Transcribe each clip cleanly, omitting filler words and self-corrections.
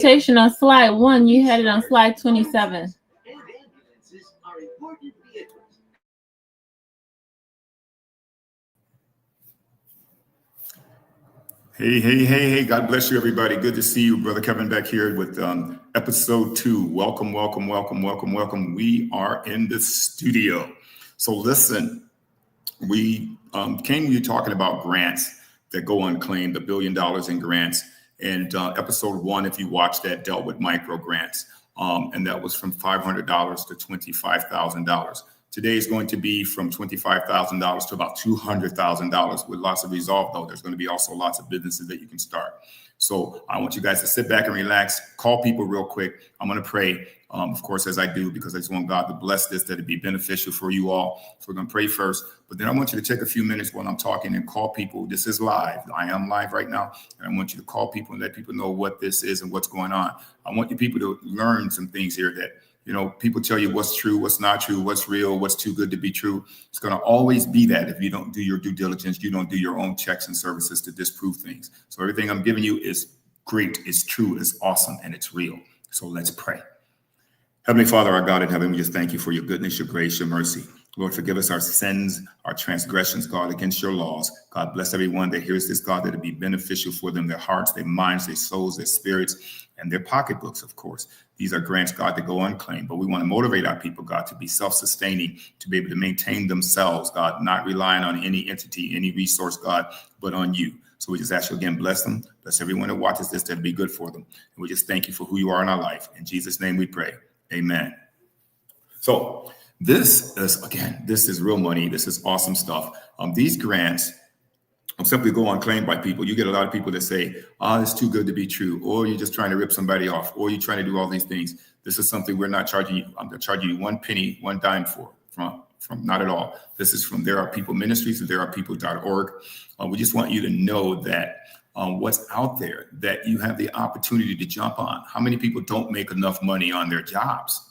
Presentation on slide 1. You had it on slide 27. Hey. God bless you, everybody. Good to see you. Brother Kevin back here with episode 2. Welcome. We are in the studio. So listen, we came to you talking about grants that go unclaimed, $1 billion in grants. And episode 1, if you watched that, dealt with micro grants. And that was from $500 to $25,000. Today is going to be from $25,000 to about $200,000 with lots of resolve, though. There's going to be also lots of businesses that you can start. So I want you guys to sit back and relax, call people real quick. I'm going to pray, of course, as I do, because I just want God to bless this, that it be beneficial for you all. So we're going to pray first, but then I want you to take a few minutes while I'm talking and call people. This is live. I am live right now. And I want you to call people and let people know what this is and what's going on. I want you people to learn some things here that, you know, people tell you what's true, what's not true, what's real, what's too good to be true. It's going to always be that if you don't do your due diligence, you don't do your own checks and services to disprove things. So everything I'm giving you is great, it's true, it's awesome, and it's real. So let's pray. Heavenly Father, our God in heaven, we just thank you for your goodness, your grace, your mercy. Lord, forgive us our sins, our transgressions, God, against your laws. God, bless everyone that hears this, God, that it be beneficial for them, their hearts, their minds, their souls, their spirits, and their pocketbooks, of course. These are grants, God, that go unclaimed, but we want to motivate our people, God, to be self-sustaining, to be able to maintain themselves, God, not relying on any entity, any resource, God, but on you. So we just ask you again, bless them, bless everyone that watches this, that'll be good for them. And we just thank you for who you are in our life. In Jesus' name we pray. Amen. So this is real money. This is awesome stuff. These grants simply go unclaimed by people. You get a lot of people that say, it's too good to be true, or you're just trying to rip somebody off, or you're trying to do all these things. This is something we're not charging you. I'm going to charge you 1 penny, 1 dime from not at all. This is from There Are People Ministries and therearepeople.org. We just want you to know that what's out there, that you have the opportunity to jump on. How many people don't make enough money on their jobs?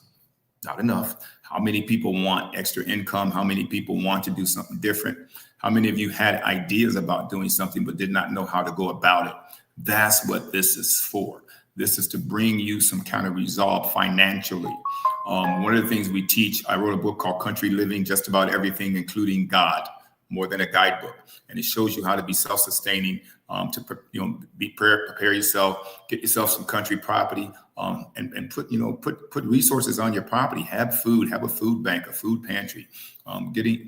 Not enough. How many people want extra income? How many people want to do something different? How many of you had ideas about doing something but did not know how to go about it? That's what this is for. This is to bring you some kind of resolve financially. One of the things we teach, I wrote a book called Country Living, Just About Everything, Including God, more than a guidebook. And it shows you how to be self-sustaining, to prepare yourself, get yourself some country property, and put resources on your property. Have food, have a food bank, a food pantry, getting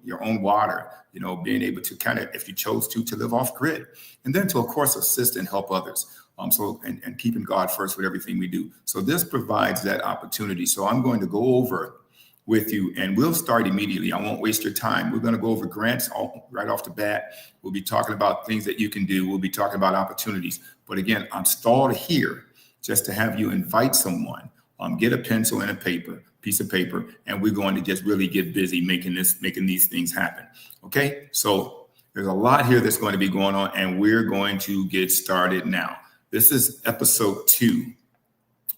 your own water, being able to kind of, if you chose to live off grid, and then to, of course, assist and help others. And keeping God first with everything we do. So this provides that opportunity. So I'm going to go over with you, and we'll start immediately. I won't waste your time. We're going to go over grants right off the bat. We'll be talking about things that you can do. We'll be talking about opportunities. But again, I'm stalled here just to have you invite someone, get a pencil and a piece of paper, and we're going to just really get busy making these things happen. Okay, so there's a lot here that's going to be going on, and we're going to get started now. This is episode 2.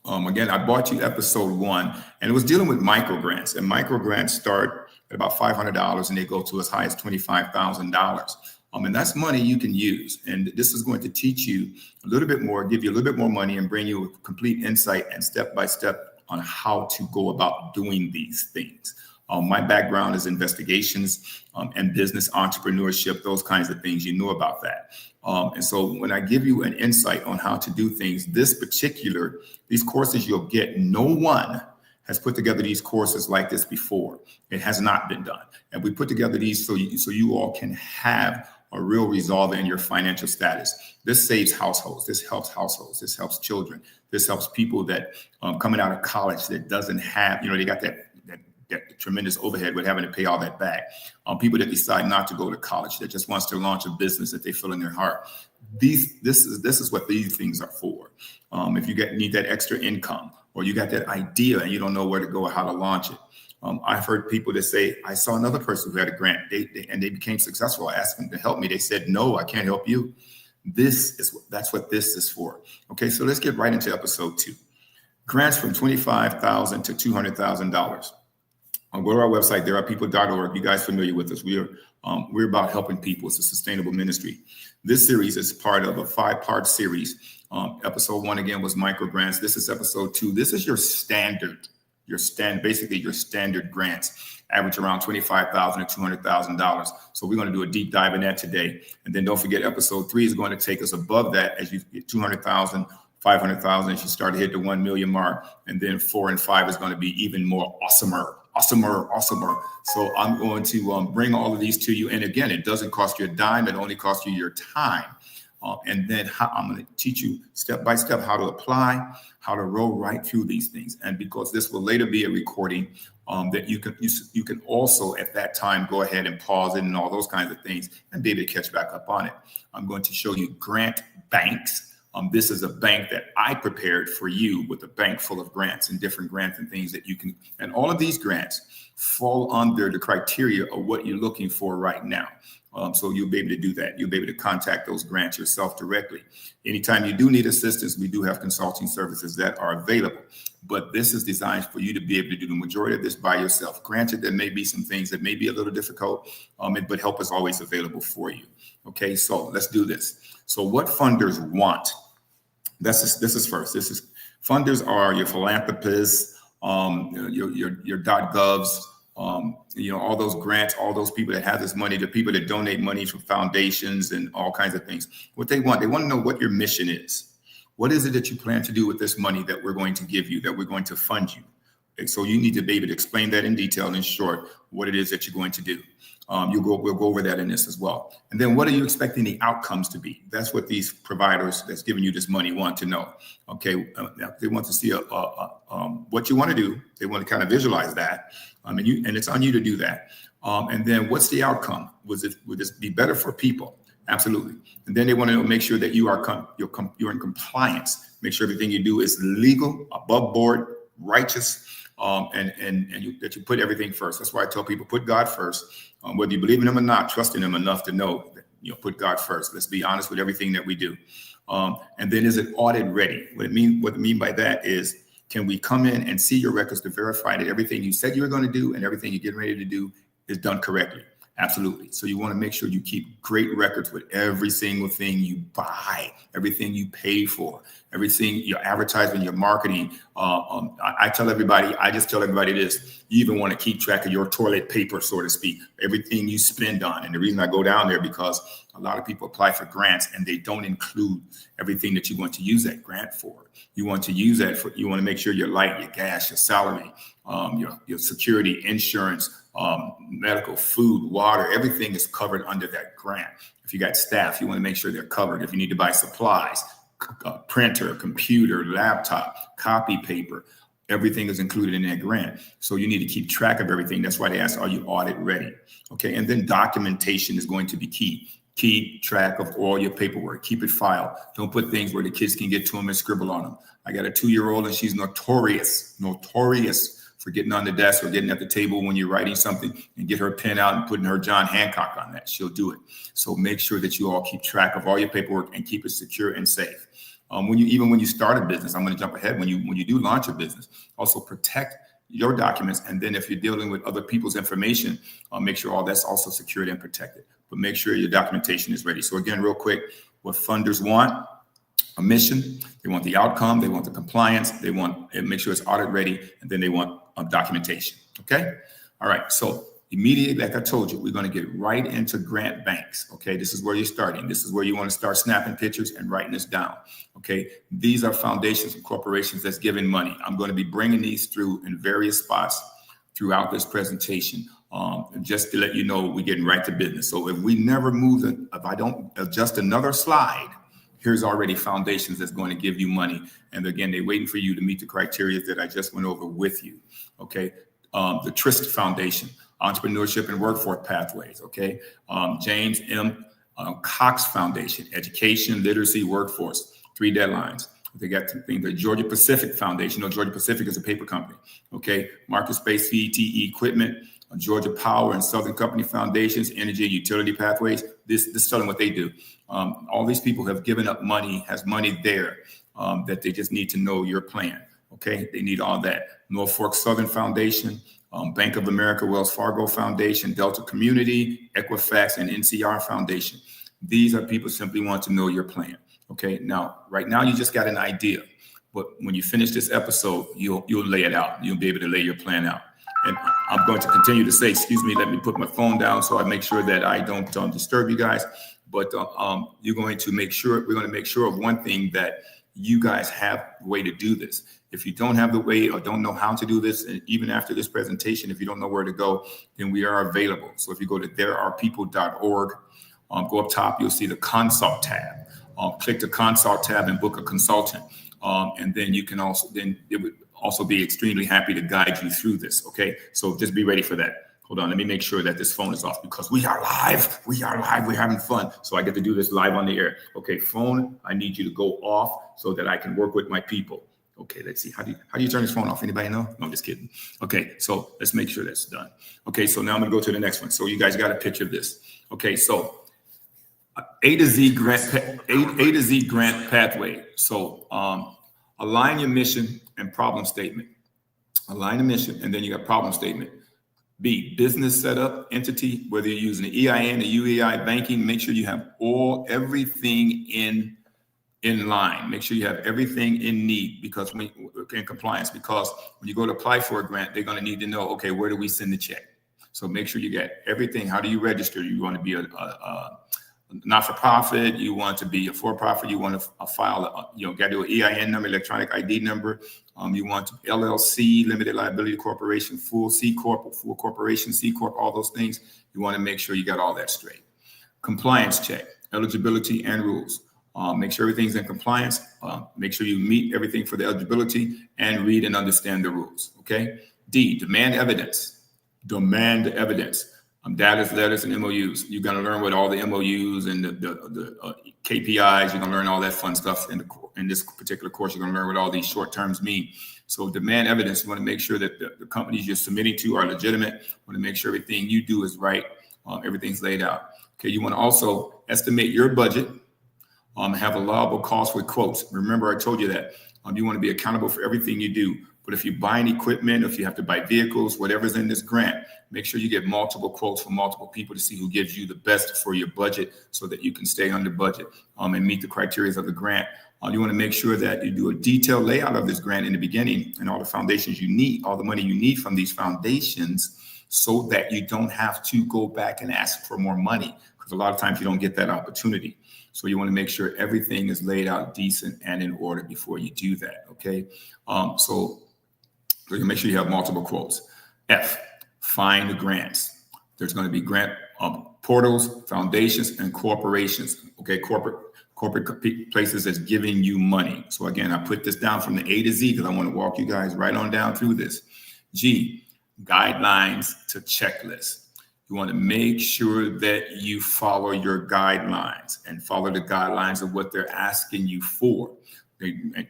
Again, I bought you episode 1, and it was dealing with micro grants. And micro grants start at about $500, and they go to as high as $25,000. And that's money you can use. And this is going to teach you a little bit more, give you a little bit more money, and bring you a complete insight and step-by-step on how to go about doing these things. My background is investigations and business entrepreneurship, those kinds of things. You know about that. And so when I give you an insight on how to do things, these courses you'll get, no one has put together these courses like this before. It has not been done. And we put together these so you all can have a real resolve in your financial status. This saves households. This helps households. This helps children. This helps people that coming out of college that doesn't have, they got that tremendous overhead with having to pay all that back. People that decide not to go to college, that just wants to launch a business that they feel in their heart. This is what these things are for. If you need that extra income, or you got that idea and you don't know where to go or how to launch it. I've heard people that say, I saw another person who had a grant and they became successful. I asked them to help me. They said, no, I can't help you. That's what this is for. Okay, so let's get right into episode 2. Grants from $25,000 to $200,000. Go to our website, therearepeople.org. You guys familiar with us. We're about helping people. It's a sustainable ministry. This series is part of a 5-part series Episode 1 again was micro grants. This is episode 2. This is your standard grants, average around $25,000 to $200,000. So we're going to do a deep dive in that today. And then don't forget, episode 3 is going to take us above that as you get 200,000, 500,000, as you start to hit the 1 million mark. And then 4 and 5 is going to be even more awesomer. So I'm going to bring all of these to you. And again, it doesn't cost you a dime. It only costs you your time. And then I'm going to teach you step by step how to apply, how to roll right through these things. And because this will later be a recording that you can also at that time go ahead and pause it and all those kinds of things and be able to catch back up on it. I'm going to show you grant banks. This is a bank that I prepared for you, with a bank full of grants and different grants and things that you can. And all of these grants fall under the criteria of what you're looking for right now. So you'll be able to do that. You'll be able to contact those grants yourself directly. Anytime you do need assistance, we do have consulting services that are available. But this is designed for you to be able to do the majority of this by yourself. Granted, there may be some things that may be a little difficult, but help is always available for you. Okay, so let's do this. So what funders want? This is first. Funders are your philanthropists, your .govs, all those grants, all those people that have this money, the people that donate money to foundations and all kinds of things. What they want to know what your mission is. What is it that you plan to do with this money that we're going to give you, that we're going to fund you? And so you need to be able to explain that in detail, in short, what it is that you're going to do. We'll go over that in this as well. And then what are you expecting the outcomes to be? That's what these providers that's giving you this money want to know. Okay, they want to see what you want to do. They want to kind of visualize that, and it's on you to do that. And then what's the outcome? Would this be better for people? Absolutely. And then they want to make sure that you're in compliance. Make sure everything you do is legal, above board, righteous, and that you put everything first. That's why I tell people, put God first. Whether you believe in him or not, trust in him enough to know that, put God first. Let's be honest with everything that we do. And then is it audit ready? What I mean by that is, can we come in and see your records to verify that everything you said you were going to do and everything you're getting ready to do is done correctly? Absolutely. So you want to make sure you keep great records with every single thing you buy, everything you pay for, everything, your advertising, your marketing. I just tell everybody this. You even want to keep track of your toilet paper, so to speak, everything you spend on. And the reason I go down there, because a lot of people apply for grants and they don't include everything that you want to use that grant for. You want to use that you want to make sure your light, your gas, your salary, your security, insurance, medical, food, water, everything is covered under that grant. If you got staff, you want to make sure they're covered. If you need to buy supplies, printer, computer, laptop, copy paper, everything is included in that grant. So you need to keep track of everything. That's why they ask, are you audit ready? Okay. And then documentation is going to be key. Keep track of all your paperwork. Keep it filed. Don't put things where the kids can get to them and scribble on them. I got a 2-year-old and she's notorious for getting on the desk or getting at the table when you're writing something and get her pen out and putting her John Hancock on that. She'll do it. So make sure that you all keep track of all your paperwork and keep it secure and safe. When you start a business, I'm going to jump ahead. When you do launch a business, also protect your documents. And then if you're dealing with other people's information, make sure all that's also secured and protected. But make sure your documentation is ready. So again, real quick, what funders want: a mission, they want the outcome, they want the compliance, they want to make sure it's audit ready, and then they want documentation. Okay. All right. So immediately, like I told you, we're going to get right into grant banks. Okay. This is where you're starting. This is where you want to start snapping pictures and writing this down. Okay. These are foundations and corporations that's giving money. I'm going to be bringing these through in various spots throughout this presentation. Just to let you know, we're getting right to business. So if we never move, if I don't adjust another slide, here's already foundations that's going to give you money. And again, they're waiting for you to meet the criteria that I just went over with you. Okay. The Trist Foundation, Entrepreneurship and Workforce Pathways. Okay. James M. Cox Foundation, Education, Literacy, Workforce, 3 deadlines. They got the Georgia Pacific Foundation. Georgia Pacific is a paper company. Okay. Market Space, CTE Equipment, Georgia Power and Southern Company Foundations, Energy and Utility Pathways. This is telling what they do. All these people have given up money, has money there that they just need to know your plan. Okay, they need all that. Norfolk Southern Foundation, Bank of America, Wells Fargo Foundation, Delta Community, Equifax, and NCR Foundation. These are people simply want to know your plan. Okay, now, right now you just got an idea, but when you finish this episode, you'll lay it out. You'll be able to lay your plan out. And I'm going to continue to say, excuse me, let me put my phone down so I make sure that I don't disturb you guys. But we're going to make sure of one thing, that you guys have a way to do this. If you don't have the way or don't know how to do this, and even after this presentation, if you don't know where to go, then we are available. So if you go to therearepeople.org, go up top, you'll see the consult tab. Click the consult tab and book a consultant. And then you can it would also be extremely happy to guide you through this. Okay, so just be ready for that. Hold on, let me make sure that this phone is off, because we are live. We're having fun. So I get to do this live on the air. Okay, phone, I need you to go off so that I can work with my people. Okay, let's see. How do you turn this phone off? Anybody know? No, I'm just kidding. Okay, so let's make sure that's done. Okay, so now I'm gonna go to the next one. So you guys got a picture of this. Okay, so A to Z grant pathway. So align your mission and problem statement. Align the mission, and then you got problem statement. B, business setup, entity, whether you're using the EIN, the UEI, banking, make sure you have everything in line. Make sure you have everything in need, because in compliance, because when you go to apply for a grant, they're going to need to know, okay, where do we send the check? So make sure you get everything. How do you register? You want to be a not-for-profit, you want to be a for-profit, you want to file, got to do an EIN number, electronic ID number. You want to LLC, limited liability corporation, full C corp, full corporation, C corp, all those things. You want to make sure you got all that straight. Compliance check, eligibility and rules. Make sure everything's in compliance. Make sure you meet everything for the eligibility and read and understand the rules. Okay. D, demand evidence. Demand evidence. Data, letters, and MOUs. You're going to learn what all the MOUs and the KPIs. You're going to learn all that fun stuff in this particular course. You're going to learn what all these short terms mean. So demand evidence. You want to make sure that the companies you're submitting to are legitimate. You want to make sure everything you do is right. Everything's laid out. Okay. You want to also estimate your budget. Have allowable costs with quotes. Remember, I told you that you want to be accountable for everything you do. But if you're buying equipment, if you have to buy vehicles, whatever's in this grant, make sure you get multiple quotes from multiple people to see who gives you the best for your budget, so that you can stay under budget and meet the criteria of the grant. You want to make sure that you do a detailed layout of this grant in the beginning, and all the foundations you need, all the money you need from these foundations, so that you don't have to go back and ask for more money, because a lot of times you don't get that opportunity. So you want to make sure everything is laid out decent and in order before you do that. Okay. So you make sure you have multiple quotes. F, find the grants. There's going to be grant portals, foundations, and corporations. Okay, corporate places that's giving you money. So again, I put this down from the A to Z because I want to walk you guys right on down through this. G, guidelines to checklists. You want to make sure that you follow your guidelines and follow the guidelines of what they're asking you for.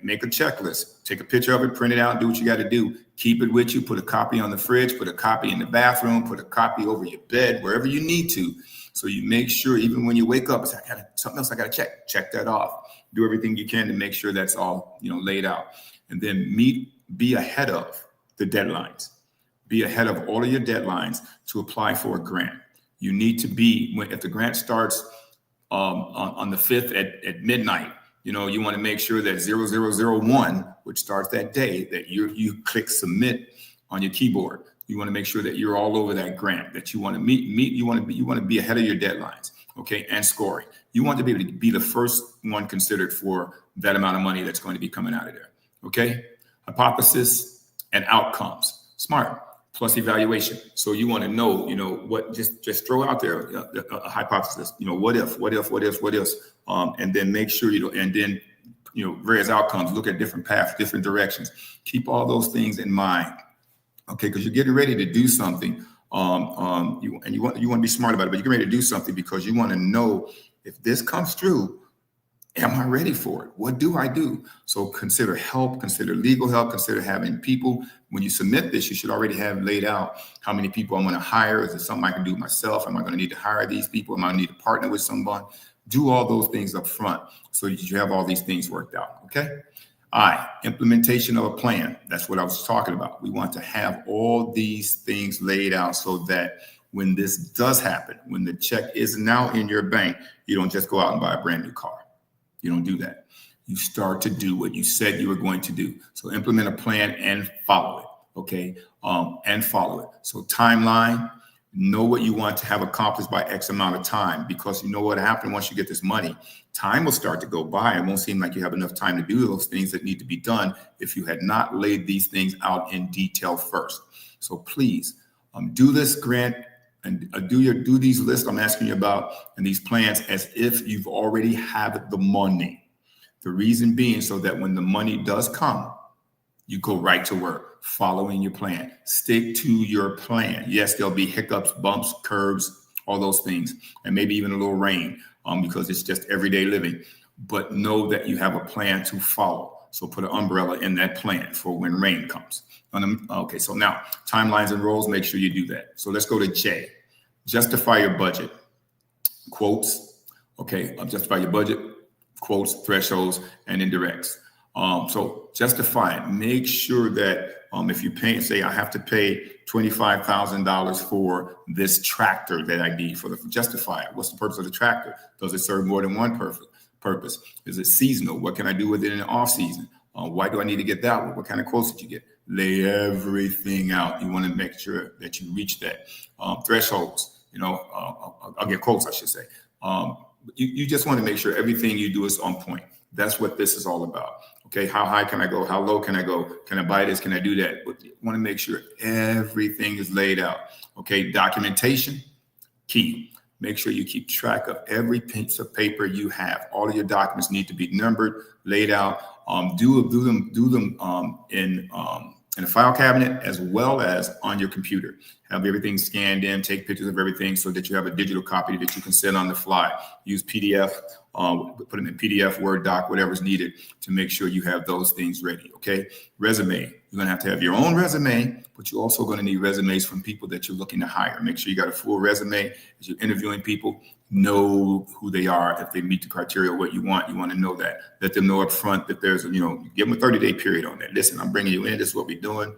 Make a checklist, take a picture of it, print it out, do what you got to do. Keep it with you. Put a copy on the fridge, put a copy in the bathroom, put a copy over your bed, wherever you need to. So you make sure, even when you wake up, it's like, something else I got to check that off. Do everything you can to make sure that's all, laid out. And then be ahead of the deadlines. Be ahead of all of your deadlines to apply for a grant. You need to be, if the grant starts on the 5th at midnight, you want to make sure that 0001, which starts that day, that you click submit on your keyboard. You want to make sure that you're all over that grant, that you want to meet. You want to be ahead of your deadlines. Okay, and scoring. You want to be able to be the first one considered for that amount of money that's going to be coming out of there. Okay, hypothesis and outcomes. SMART plus evaluation. So you want to know, what, just throw out there a hypothesis, what if, and then make sure, and then, various outcomes, look at different paths, different directions. Keep all those things in mind. Okay. Cause you're getting ready to do something. You want to be smart about it, but you're ready to do something because you want to know, if this comes through, am I ready for it? What do I do? So consider help, consider legal help, consider having people. When you submit this, you should already have laid out how many people I'm going to hire. Is it something I can do myself? Am I going to need to hire these people? Am I going to need to partner with someone? Do all those things up front so that you have all these things worked out. Okay. I, implementation of a plan. That's what I was talking about. We want to have all these things laid out so that when this does happen, when the check is now in your bank, you don't just go out and buy a brand new car. You don't do that. You start to do what you said you were going to do. So implement a plan and follow it. Okay. And follow it. So timeline, know what you want to have accomplished by X amount of time, because you know what happened once you get this money, time will start to go by. It won't seem like you have enough time to do those things that need to be done if you had not laid these things out in detail first. So please do this grant and do these lists I'm asking you about and these plans as if you've already have the money. The reason being so that when the money does come, you go right to work, following your plan. Stick to your plan. Yes, there'll be hiccups, bumps, curves, all those things, and maybe even a little rain because it's just everyday living. But know that you have a plan to follow. So put an umbrella in that plan for when rain comes. Okay, so now timelines and roles, make sure you do that. So let's go to J. Justify your budget. Quotes. Okay, justify your budget, quotes, thresholds, and indirects. So justify it. Make sure that if you pay, say I have to pay $25,000 for this tractor that I need justify it. What's the purpose of the tractor? Does it serve more than one purpose? Is it seasonal? What can I do with it in the off season? Why do I need to get that one? What kind of quotes did you get? Lay everything out. You want to make sure that you reach that. Thresholds, I'll get quotes, I should say. You just want to make sure everything you do is on point. That's what this is all about. Okay, how high can I go? How low can I go? Can I buy this? Can I do that? But you want to make sure everything is laid out. Okay, documentation, key. Make sure you keep track of every piece of paper you have. All of your documents need to be numbered, laid out. Do them in a file cabinet as well as on your computer. Have everything scanned in, take pictures of everything so that you have a digital copy that you can send on the fly. Use PDF, put them in PDF, Word doc, whatever's needed to make sure you have those things ready, okay? Resume. You're going to have your own resume, but you're also going to need resumes from people that you're looking to hire. Make sure you got a full resume as you're interviewing people. Know who they are. If they meet the criteria of what you want to know that. Let them know up front that there's, give them a 30-day period on that. Listen, I'm bringing you in. This is what we're doing.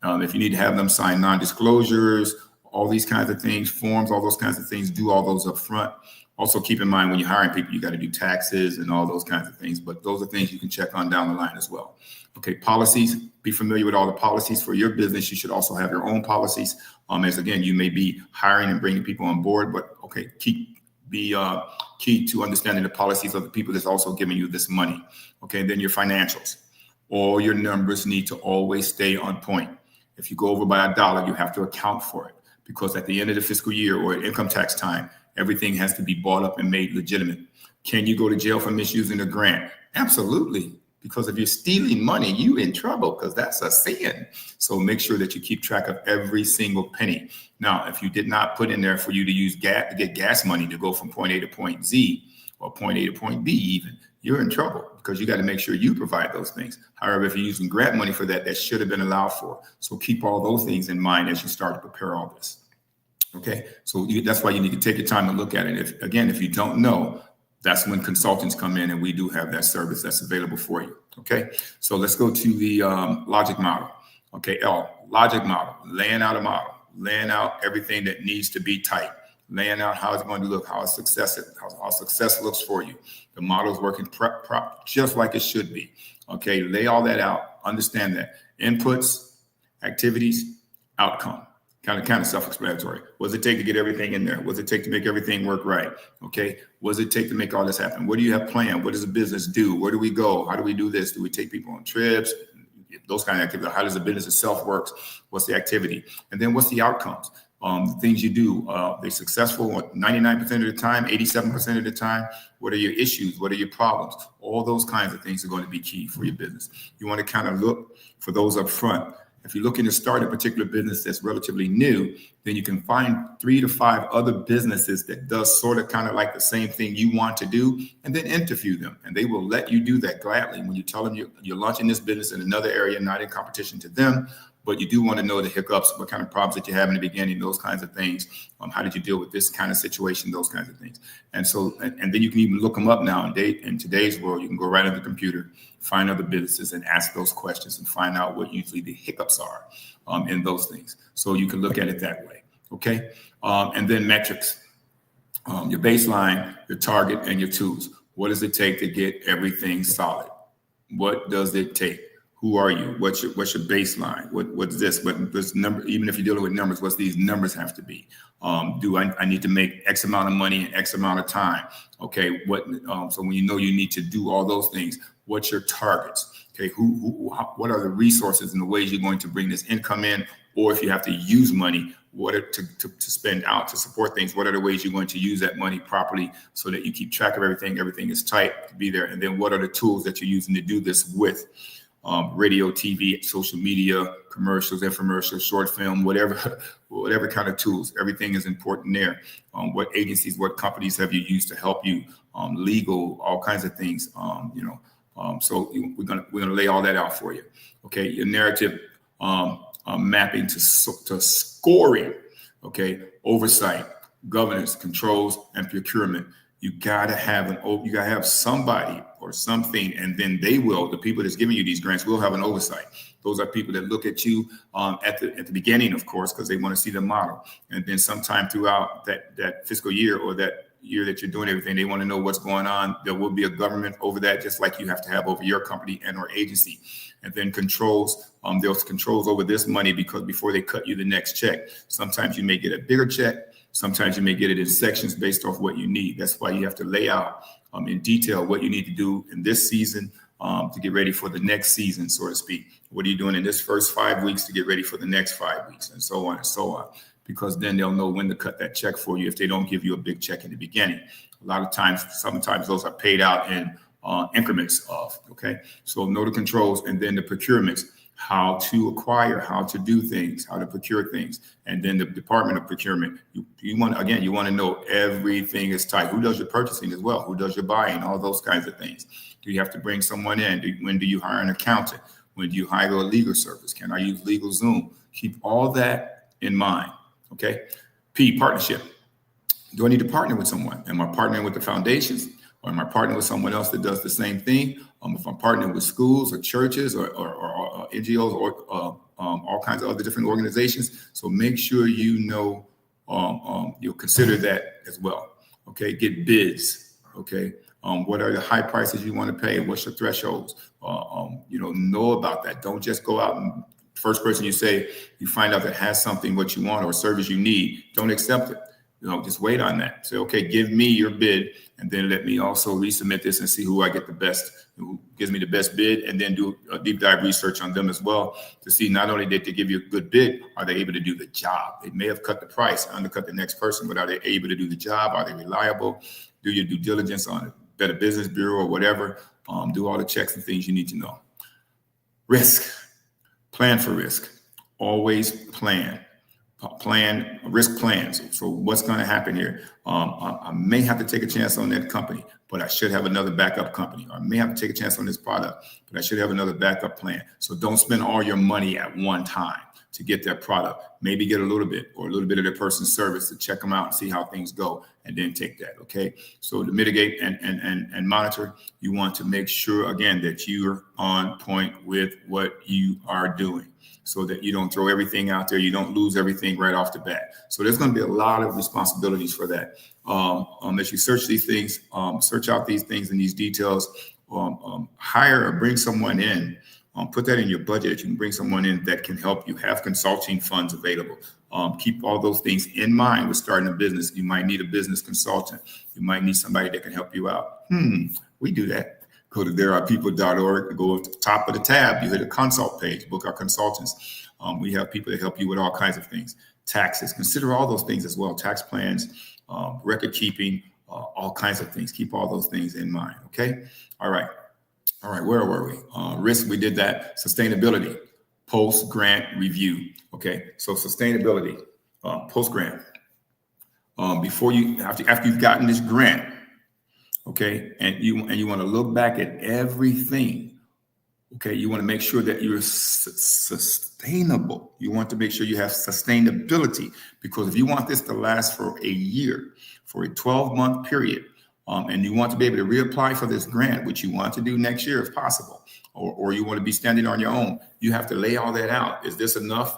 If you need to have them sign non-disclosures, all these kinds of things, forms, all those kinds of things, do all those up front. Also keep in mind when you're hiring people, you got to do taxes and all those kinds of things. But those are things you can check on down the line as well. Okay, policies. Be familiar with all the policies for your business. You should also have your own policies. As again, you may be hiring and bringing people on board, but okay, be key to understanding the policies of the people that's also giving you this money. Okay, then your financials. All your numbers need to always stay on point. If you go over by $1, you have to account for it, because at the end of the fiscal year or income tax time, everything has to be bought up and made legitimate. Can you go to jail for misusing a grant? Absolutely. Because if you're stealing money, you're in trouble, because that's a sin. So make sure that you keep track of every single penny. Now, if you did not put in there for you to use to get gas money to go from point A to point Z or point A to point B even, you're in trouble, because you got to make sure you provide those things. However, if you're using grant money for that, that should have been allowed for. So keep all those things in mind as you start to prepare all this. Okay, so that's why you need to take your time and look at it. If you don't know, that's when consultants come in, and we do have that service that's available for you. Okay, so let's go to the logic model. Okay, logic model, laying out a model, laying out everything that needs to be tight, laying out how it's going to look, how success looks for you. The model is working just like it should be. Okay, lay all that out. Understand that inputs, activities, outcome. Kind of self-explanatory. What does it take to get everything in there? What does it take to make everything work right? Okay. What does it take to make all this happen? What do you have planned? What does the business do? Where do we go? How do we do this? Do we take people on trips? Those kind of activities. How does the business itself works? What's the activity? And then what's the outcomes? The things you do, they're successful 99% of the time, 87% of the time. What are your issues? What are your problems? All those kinds of things are going to be key for your business. You want to kind of look for those up front. If you're looking to start a particular business that's relatively new, then you can find 3 to 5 other businesses that does sort of kind of like the same thing you want to do, and then interview them. And they will let you do that gladly when you tell them you're launching this business in another area, not in competition to them. But you do want to know the hiccups, what kind of problems that you have in the beginning, those kinds of things. How did you deal with this kind of situation, those kinds of things. And so, and then you can even look them up now in today's world. You can go right on the computer, find other businesses and ask those questions and find out what usually the hiccups are in those things. So you can look at it that way. Okay. And then metrics, your baseline, your target, and your tools. What does it take to get everything solid? What does it take? Who are you? What's your baseline? What's this? What this number? Even if you're dealing with numbers, what's these numbers have to be? Do I need to make X amount of money in X amount of time? Okay. So when you know you need to do all those things, what's your targets? Okay. What are the resources and the ways you're going to bring this income in? Or if you have to use money, to spend out to support things, what are the ways you're going to use that money properly so that you keep track of everything? Everything is tight to be there. And then what are the tools that you're using to do this with? Radio, TV, social media, commercials, infomercials, short film, whatever kind of tools. Everything is important there. What agencies, what companies have you used to help you? Legal, all kinds of things. So we're gonna lay all that out for you. Okay, your narrative mapping to scoring. Okay, oversight, governance, controls, and procurement. You gotta have somebody or something, and then the people that's giving you these grants will have an oversight. Those are people that look at you at the beginning, of course, because they want to see the model. And then sometime throughout that fiscal year or that year that you're doing everything, they want to know what's going on. There will be a government over that, just like you have to have over your company and or agency. And then controls, there's controls over this money, because before they cut you the next check, sometimes you may get a bigger check. Sometimes you may get it in sections based off what you need. That's why you have to lay out in detail what you need to do in this season to get ready for the next season, so to speak. What are you doing in this first 5 weeks to get ready for the next 5 weeks, and so on and so on. Because then they'll know when to cut that check for you if they don't give you a big check in the beginning. A lot of times, sometimes those are paid out in increments of, okay? So know the controls, and then the procurements. How to acquire, how to do things, how to procure things. And then the Department of Procurement, you want to know everything is tight. Who does your purchasing as well? Who does your buying? All those kinds of things. Do you have to bring someone in? When do you hire an accountant? When do you hire a legal service? Can I use LegalZoom? Keep all that in mind, okay? P, partnership. Do I need to partner with someone? Am I partnering with the foundations? Or am I partnering with someone else that does the same thing? If I'm partnering with schools or churches or NGOs or all kinds of other different organizations. So make sure you'll consider that as well. Okay, get bids. Okay, what are the high prices you want to pay? What's your thresholds? Know about that. Don't just go out and first person you say you find out that has something what you want or service you need. Don't accept it. Just wait on that. Say, okay, give me your bid, and then let me also resubmit this and see who who gives me the best bid, and then do a deep dive research on them as well to see not only did they give you a good bid, are they able to do the job? They may have cut the price, undercut the next person, but are they able to do the job? Are they reliable? Do your due diligence on a Better Business Bureau or whatever. Do all the checks and things you need to know. Risk. Plan for risk. Always plan. Risk plans. So what's going to happen here? I may have to take a chance on that company, but I should have another backup company. Or I may have to take a chance on this product, but I should have another backup plan. So don't spend all your money at one time to get that product. Maybe get a little bit of the person's service to check them out and see how things go, and then take that. Okay. So to mitigate and monitor, you want to make sure again that you're on point with what you are doing, so that you don't throw everything out there. You don't lose everything right off the bat. So there's going to be a lot of responsibilities for that. As you search these things, search out these things and these details, hire or bring someone in, put that in your budget that you can bring someone in that can help you. Have consulting funds available. Keep all those things in mind with starting a business. You might need a business consultant. You might need somebody that can help you out. We do that. Go to therearepeople.org, go to the top of the tab, you hit a consult page, book our consultants. We have people that help you with all kinds of things. Taxes, consider all those things as well. Tax plans, record keeping, all kinds of things. Keep all those things in mind, okay? All right, where were we? Risk, we did that. Sustainability, post-grant review. Okay, so sustainability, post-grant. After you've gotten this grant, okay, and you want to look back at everything. Okay, you want to make sure that you're sustainable. You want to make sure you have sustainability, because if you want this to last for a year, for a 12-month period, and you want to be able to reapply for this grant, which you want to do next year if possible, or you want to be standing on your own, you have to lay all that out. Is this enough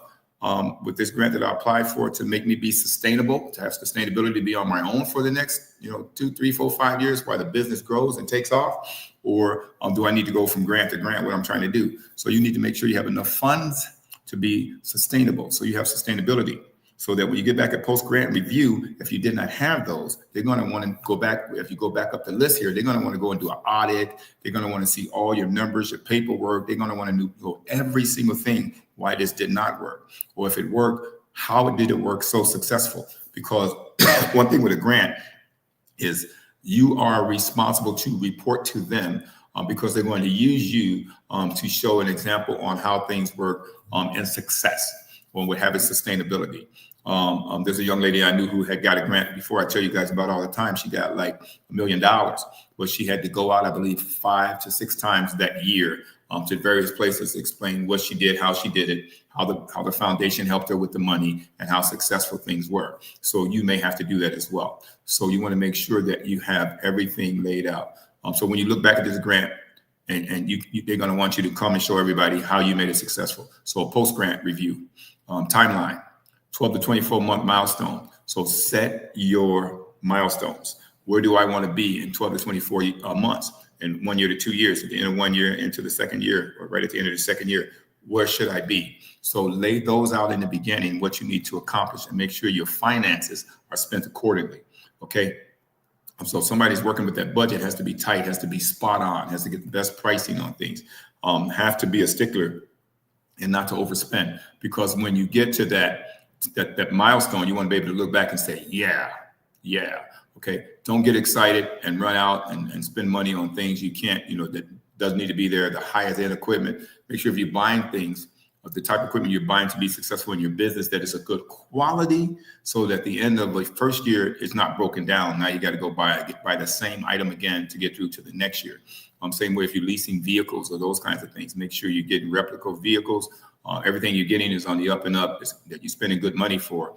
with this grant that I applied for to make me be sustainable, to have sustainability to be on my own for the next, 2, 3, 4, 5 years while the business grows and takes off? Or do I need to go from grant to grant, what I'm trying to do? So you need to make sure you have enough funds to be sustainable. So you have sustainability. So that when you get back at post-grant review, if you did not have those, they're going to want to go back. If you go back up the list here, they're going to want to go and do an audit. They're going to want to see all your numbers, your paperwork. They're going to want to know every single thing why this did not work. Or if it worked, how did it work so successful? Because one thing with a grant is you are responsible to report to them because they're going to use you to show an example on how things work in success when we're having sustainability. There's a young lady I knew who had got a grant before. I tell you guys about all the time. She got like $1 million, but she had to go out, I believe, 5 to 6 times that year to various places to explain what she did, how she did it, how the foundation helped her with the money, and how successful things were. So you may have to do that as well. So you want to make sure that you have everything laid out. So when you look back at this grant, and they're going to want you to come and show everybody how you made it successful. So a post-grant review, timeline, 12 to 24 month milestone. So set your milestones. Where do I want to be in 12 to 24 months? In 1 year to 2 years, at the end of 1 year into the second year, or right at the end of the second year, where should I be? So lay those out in the beginning, what you need to accomplish, and make sure your finances are spent accordingly. Okay. So somebody's working with that budget has to be tight, has to be spot on, has to get the best pricing on things, have to be a stickler and not to overspend. Because when you get to that milestone, you want to be able to look back and say, yeah. Okay. Don't get excited and run out and spend money on things you can't, that doesn't need to be there. The highest end equipment. Make sure if you're buying things of the type of equipment you're buying to be successful in your business, that it's a good quality, so that the end of the first year is not broken down. Now you got to go buy the same item again to get through to the next year. Same way if you're leasing vehicles or those kinds of things, make sure you're getting replica vehicles. Everything you're getting is on the up and up, that you're spending good money for.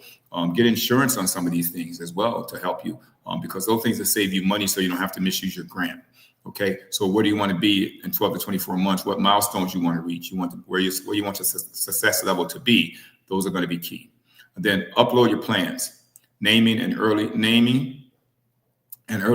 Get insurance on some of these things as well to help you, because those things will save you money so you don't have to misuse your grant. Okay, so where do you want to be in 12 to 24 months? What milestones you want to reach? Where you want your success level to be? Those are going to be key. And then upload your plans, naming and early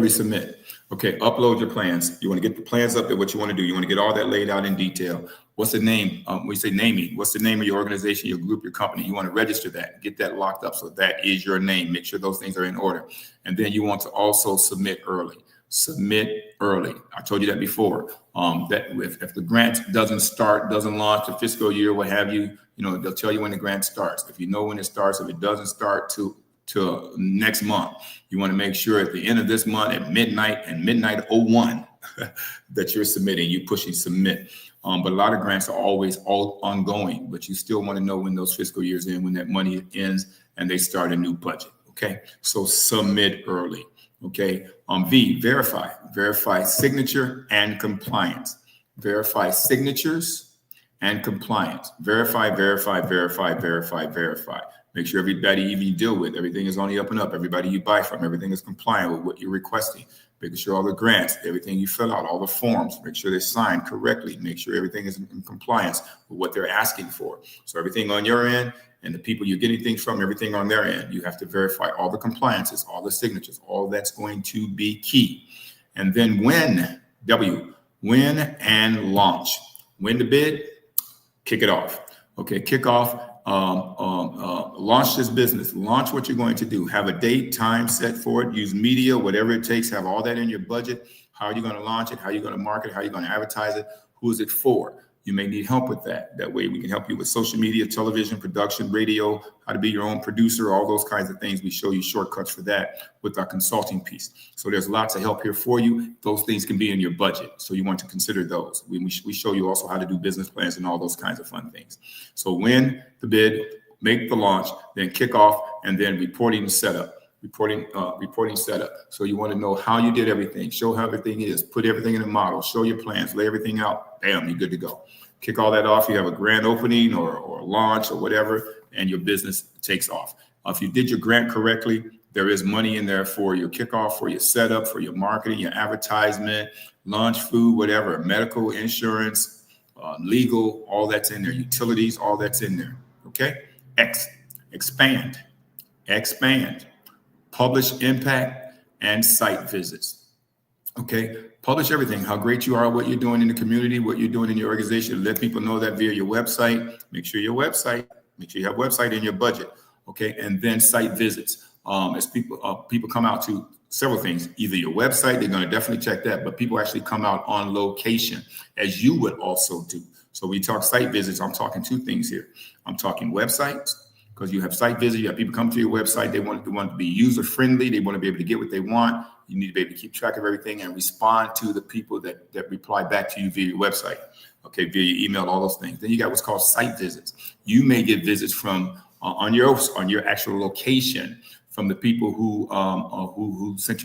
submit. Okay, upload your plans. You want to get the plans up there, what you want to do. You want to get all that laid out in detail. What's the name? We say naming. What's the name of your organization, your group, your company? You want to register that, get that locked up so that is your name. Make sure those things are in order. And then you want to also submit early. Submit early. I told you that before. That if the grant doesn't launch the fiscal year, what have you, they'll tell you when the grant starts. If you know when it starts, if it doesn't start to next month, you want to make sure at the end of this month at midnight 01 that you're submitting, you pushing submit. But a lot of grants are always all ongoing, but you still want to know when those fiscal years end, when that money ends and they start a new budget. Okay, so submit early. Okay. Verify signature and compliance. Verify signatures and compliance. Verify. Make sure everybody you deal with, everything is on the up and up. Everybody you buy from, everything is compliant with what you're requesting. Making sure all the grants, everything you fill out, all the forms, make sure they're signed correctly. Make sure everything is in compliance with what they're asking for. So everything on your end and the people you're getting things from, everything on their end, you have to verify all the compliances, all the signatures, all that's going to be key. And then win and launch. Win the bid, kick it off. Okay, kick off. Launch this business, launch what you're going to do, have a date, time set for it, use media, whatever it takes, have all that in your budget. How are you going to launch it? How are you going to market it? How are you going to advertise it? Who is it for? You may need help with that. That way we can help you with social media, television, production, radio, how to be your own producer, all those kinds of things. We show you shortcuts for that with our consulting piece. So there's lots of help here for you. Those things can be in your budget. So you want to consider those. We show you also how to do business plans and all those kinds of fun things. So win the bid, make the launch, then kick off, and then reporting setup. Reporting setup. So you want to know how you did everything, show how everything is, put everything in a model, show your plans, lay everything out. Bam, you're good to go. Kick all that off. You have a grand opening or launch or whatever, and your business takes off. If you did your grant correctly, there is money in there for your kickoff, for your setup, for your marketing, your advertisement, lunch, food, whatever, medical, insurance, legal, all that's in there, utilities, all that's in there. Okay. expand, publish impact, and site visits. Okay, publish everything, how great you are, what you're doing in the community, what you're doing in your organization. Let people know that via your website. Make sure you have a website in your budget. Okay, and then site visits. As people come out to several things, either your website, they're going to definitely check that, but people actually come out on location, as you would also do. So we talk site visits. I'm talking two things here. I'm talking websites, because you have site visits, you have people come to your website, they want to be user friendly, they want to be able to get what they want. You need to be able to keep track of everything and respond to the people that reply back to you via your website, okay, via your email, all those things. Then you got what's called site visits. You may get visits from on your actual location from the people who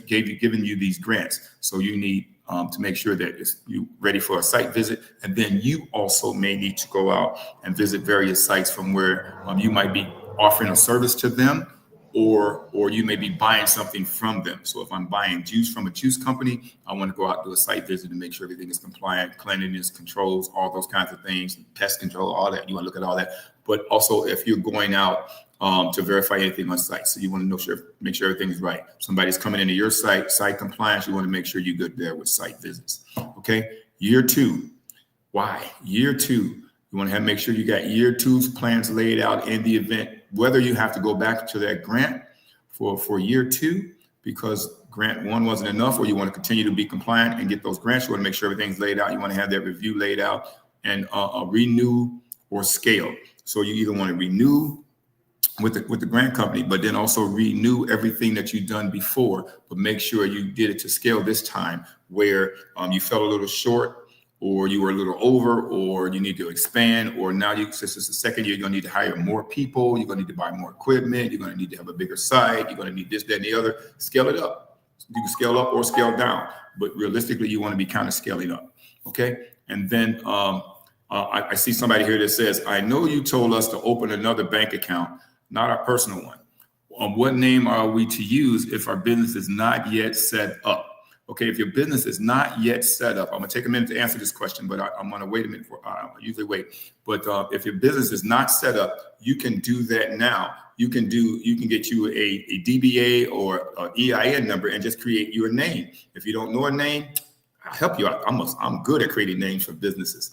given you these grants. So you need to make sure that you're ready for a site visit. And then you also may need to go out and visit various sites from where you might be offering a service to them, or you may be buying something from them. So if I'm buying juice from a juice company, I want to go out and do a site visit to make sure everything is compliant, cleanliness, controls, all those kinds of things, pest control, all that. You want to look at all that. But also if you're going out to verify anything on site. So you want to make sure everything is right. Somebody's coming into your site compliance, you want to make sure you're good there with site visits. Okay. Year 2. Why? Year 2. You want to make sure you got year 2's plans laid out in the event, whether you have to go back to that grant for year 2, because grant 1 wasn't enough, or you want to continue to be compliant and get those grants. You want to make sure everything's laid out. You want to have that review laid out and renew or scale. So you either want to renew with the grant company, but then also renew everything that you've done before, but make sure you did it to scale this time, where you fell a little short, or you were a little over, or you need to expand, or now since it's the second year, you're going to need to hire more people. You're going to need to buy more equipment. You're going to need to have a bigger site. You're going to need this, that, and the other. Scale it up. You can scale up or scale down, but realistically, you want to be kind of scaling up. Okay. And then I see somebody here that says, I know you told us to open another bank account, not our personal one. What name are we to use if our business is not yet set up? Okay, if your business is not yet set up, I'm gonna take a minute to answer this question, but I'm gonna wait a minute I usually wait. But if your business is not set up, you can do that now. You can get you a DBA or an EIN number and just create your name. If you don't know a name, I'll help you out. I'm good at creating names for businesses.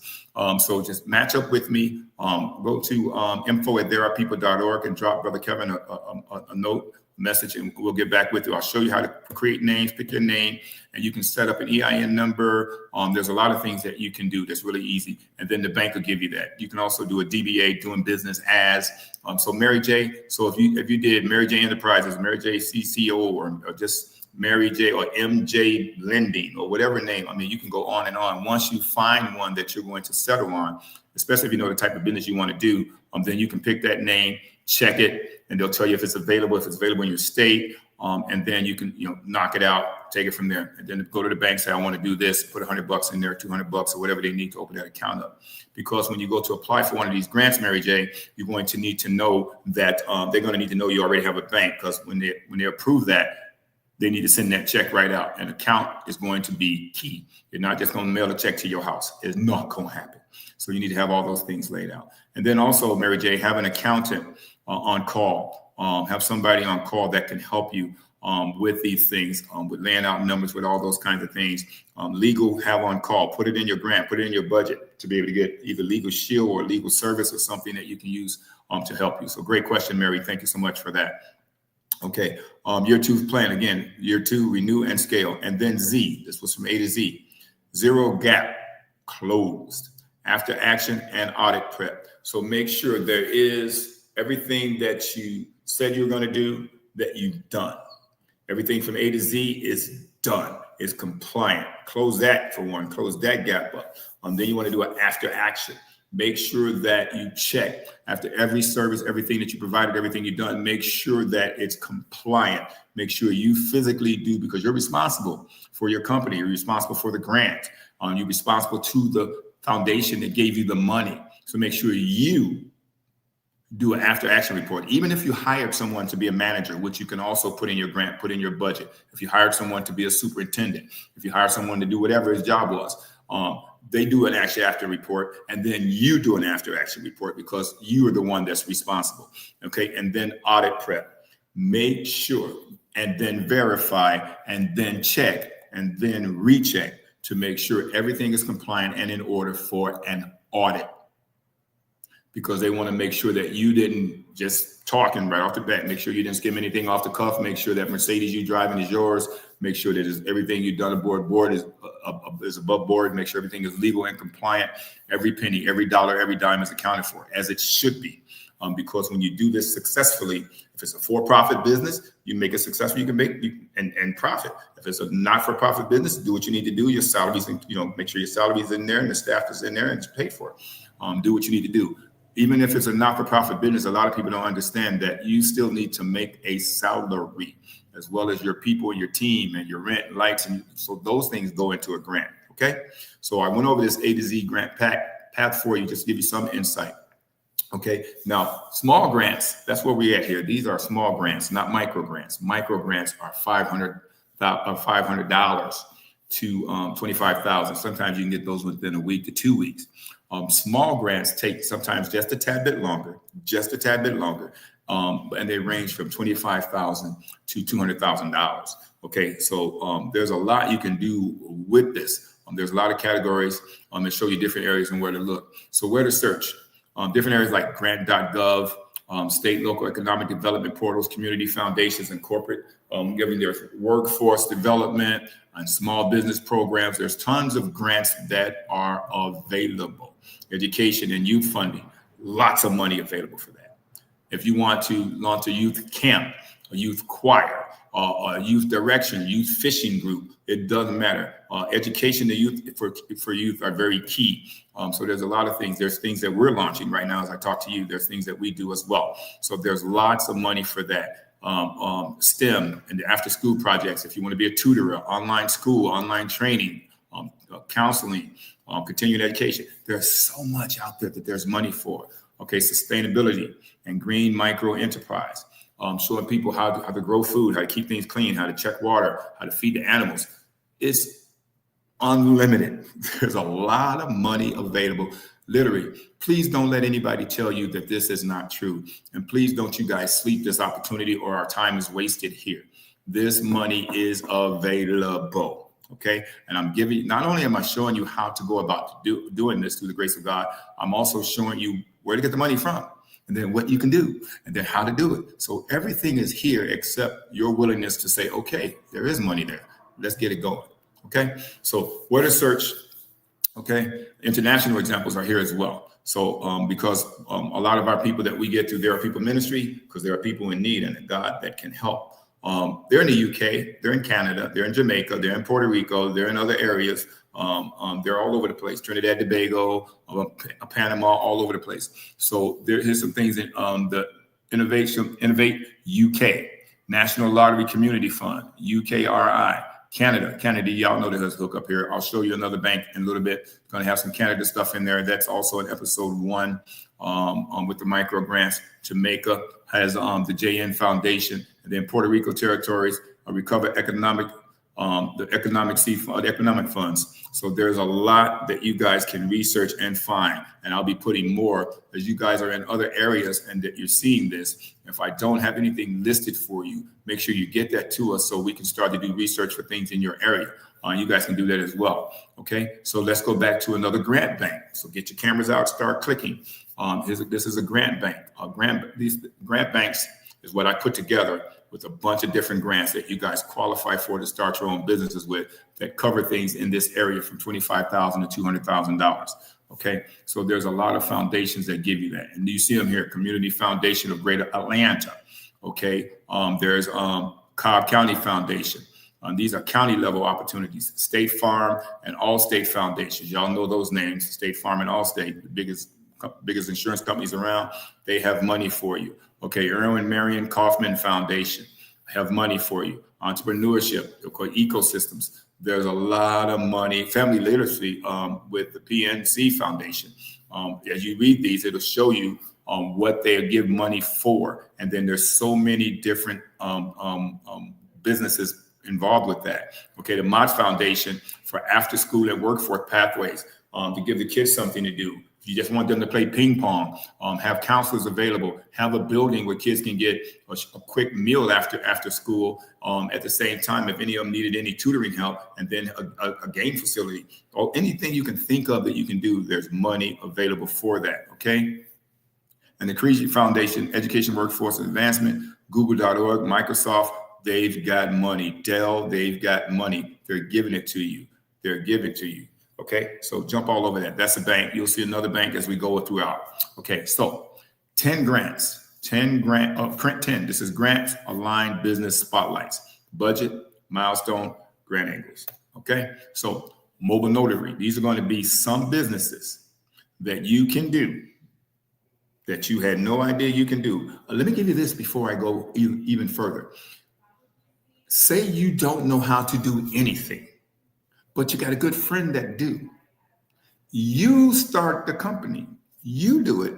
So just match up with me. Go to info@therearepeople.org and drop Brother Kevin a note, message, and we'll get back with you. I'll show you how to create names, pick your name, and you can set up an EIN number. There's a lot of things that you can do that's really easy. And then the bank will give you that. You can also do a DBA, doing business as. So Mary J. So if you did Mary J Enterprises, Mary J CCO, or just Mary J or MJ Lending or whatever name. I mean, you can go on and on. Once you find one that you're going to settle on, especially if you know the type of business you want to do, then you can pick that name, check it, and they'll tell you if it's available in your state. And then you can, knock it out, take it from there, and then go to the bank, say, I want to do this, put $100 in there, $200 or whatever they need to open that account up. Because when you go to apply for one of these grants, Mary J, you're going to need to know that they're going to need to know you already have a bank, because when they approve that, they need to send that check right out. An account is going to be key. You're not just going to mail a check to your house. It's not going to happen. So you need to have all those things laid out. And then also, Mary J, have an accountant on call. Have somebody on call that can help you with these things, with laying out numbers, with all those kinds of things. Legal, have on call. Put it in your grant, put it in your budget to be able to get either legal shield or legal service or something that you can use to help you. So great question, Mary. Thank you so much for that. Okay, year 2 plan, again, year 2, renew and scale. And then Z, this was from A to Z. 0 gap, closed. After action and audit prep. So make sure there is everything that you said you were going to do that you've done. Everything from A to Z is done, is compliant. Close that for one, close that gap up. Then you want to do an after action. Make sure that you check after every service, everything that you provided, everything you've done, make sure that it's compliant. Make sure you physically do, because you're responsible for your company. You're responsible for the grant. You're responsible to the foundation that gave you the money. So make sure you do an after action report. Even if you hired someone to be a manager, which you can also put in your grant, put in your budget. If you hired someone to be a superintendent, if you hired someone to do whatever his job was, They do an actual after report, and then you do an after action report because you are the one that's responsible. Okay. And then audit prep. Make sure and then verify and then check and then recheck to make sure everything is compliant and in order for an audit. Because they want to make sure that you didn't just talking right off the bat. Make sure you didn't skim anything off the cuff. Make sure that Mercedes you driving is yours. Make sure that everything you've done aboard board is above board. Make sure everything is legal and compliant. Every penny, every dollar, every dime is accounted for as it should be. Because when you do this successfully, if it's a for-profit business, you make it successful, you can make and profit. If it's a not-for-profit business, do what you need to do. Your salaries, make sure your salary is in there and the staff is in there and it's paid for. Do what you need to do. Even if it's a not-for-profit business, a lot of people don't understand that you still need to make a salary as well as your people, your team, and your rent, lights. And so those things go into a grant, okay? So I went over this A to Z grant path for you, just to give you some insight, okay? Now, small grants, that's where we're at here. These are small grants, not micro grants. Micro grants are $500 to $25,000. Sometimes you can get those within a week to 2 weeks. Small grants take sometimes just a tad bit longer, and they range from $25,000 to $200,000. Okay, so there's a lot you can do with this. There's a lot of categories that show you different areas and where to look. So where to search? Different areas like grant.gov, state, local economic development portals, community foundations, and corporate. There's workforce development and small business programs. There's tons of grants that are available. Education and youth funding, lots of money available for that. If you want to launch a youth camp, a youth choir, a youth direction, youth fishing group, it doesn't matter. Education to youth for youth are very key. So there's a lot of things. There's things that we're launching right now as I talk to you. There's things that we do as well. So there's lots of money for that. STEM and the after school projects. If you want to be a tutor, online school, online training, counseling, continuing education. There's so much out there that there's money for. Okay, sustainability and green micro enterprise. Showing people how to grow food, how to keep things clean, how to check water, how to feed the animals. It's unlimited. There's a lot of money available. Literally, please don't let anybody tell you that this is not true. And please don't you guys sleep this opportunity or our time is wasted here. This money is available. Okay. And I'm giving, not only am I showing you how to go about doing this through the grace of God, I'm also showing you where to get the money from and then what you can do and then how to do it. So everything is here except your willingness to say, okay, there is money there. Let's get it going. Okay. So where to search. Okay. International examples are here as well. So because a lot of our people that we get through There Are People Ministry, because there are people in need and a God that can help. They're in the UK, they're in Canada, they're in Jamaica, they're in Puerto Rico, they're in other areas. They're all over the place. Trinidad, Tobago, Panama, all over the place. So here's some things in the Innovate UK, National Lottery Community Fund, UKRI, Canada, y'all know there's hook up here. I'll show you another bank in a little bit. Going to have some Canada stuff in there. That's also in episode 1 with the micro grants. Jamaica has the JN Foundation, and then Puerto Rico territories recover the economic funds. So there's a lot that you guys can research and find, and I'll be putting more as you guys are in other areas and that you're seeing this. If I don't have anything listed for you, make sure you get that to us so we can start to do research for things in your area. You guys can do that as well. Okay, so let's go back to another grant bank. So get your cameras out, start clicking. This is a grant bank. These grant banks is what I put together with a bunch of different grants that you guys qualify for to start your own businesses with that cover things in this area from $25,000 to $200,000. Okay, so there's a lot of foundations that give you that, and you see them here: Community Foundation of Greater Atlanta. Okay, there's Cobb County Foundation. These are county level opportunities. State Farm and Allstate Foundations. Y'all know those names: State Farm and Allstate, the biggest insurance companies around. They have money for you. Okay, Erwin Marion Kaufman Foundation have money for you. Entrepreneurship, ecosystems. There's a lot of money. Family literacy with the PNC Foundation. As you read these, it'll show you what they give money for. And then there's so many different businesses involved with that. Okay, the Mott Foundation for after school and workforce pathways. to give the kids something to do. If you just want them to play ping pong, have counselors available, have a building where kids can get a quick meal after school. At the same time, if any of them needed any tutoring help, and then a game facility or anything you can think of that you can do, there's money available for that. Okay. And the Creasy Foundation, Education Workforce Advancement, Google.org, Microsoft, they've got money. Dell, they've got money. They're giving it to you. They're giving it to you. Okay, so jump all over that. That's a bank. You'll see another bank as we go throughout. Okay, so 10 grants, 10 print 10. This is grants, aligned business spotlights, budget, milestone, grant angles. Okay, so mobile notary. These are going to be some businesses that you can do that you had no idea you can do. Let me give you this before I go even further. Say you don't know how to do anything, but you got a good friend that do. You start the company, you do it,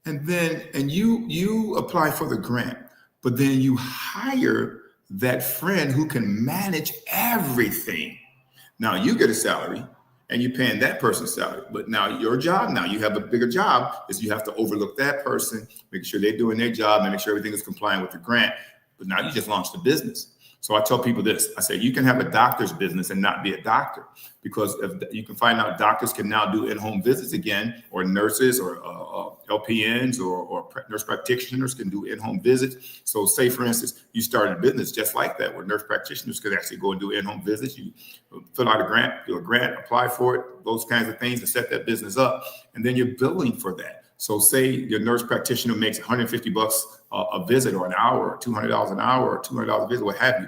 and you apply for the grant, but then you hire that friend who can manage everything. Now you get a salary and you're paying that person's salary, but now your job, now you have a bigger job, is you have to overlook that person, make sure they're doing their job and make sure everything is compliant with the grant. But now you just launched a business. So I tell people this, I say, you can have a doctor's business and not be a doctor, because if you can find out doctors can now do in-home visits again, or nurses or LPNs or nurse practitioners can do in-home visits. So say, for instance, you started a business just like that, where nurse practitioners could actually go and do in-home visits. You fill out a grant, do a grant, apply for it, those kinds of things, and set that business up. And then you're billing for that. So say your nurse practitioner makes $150 a visit, or an hour, or $200 an hour, or $200 a visit, what have you.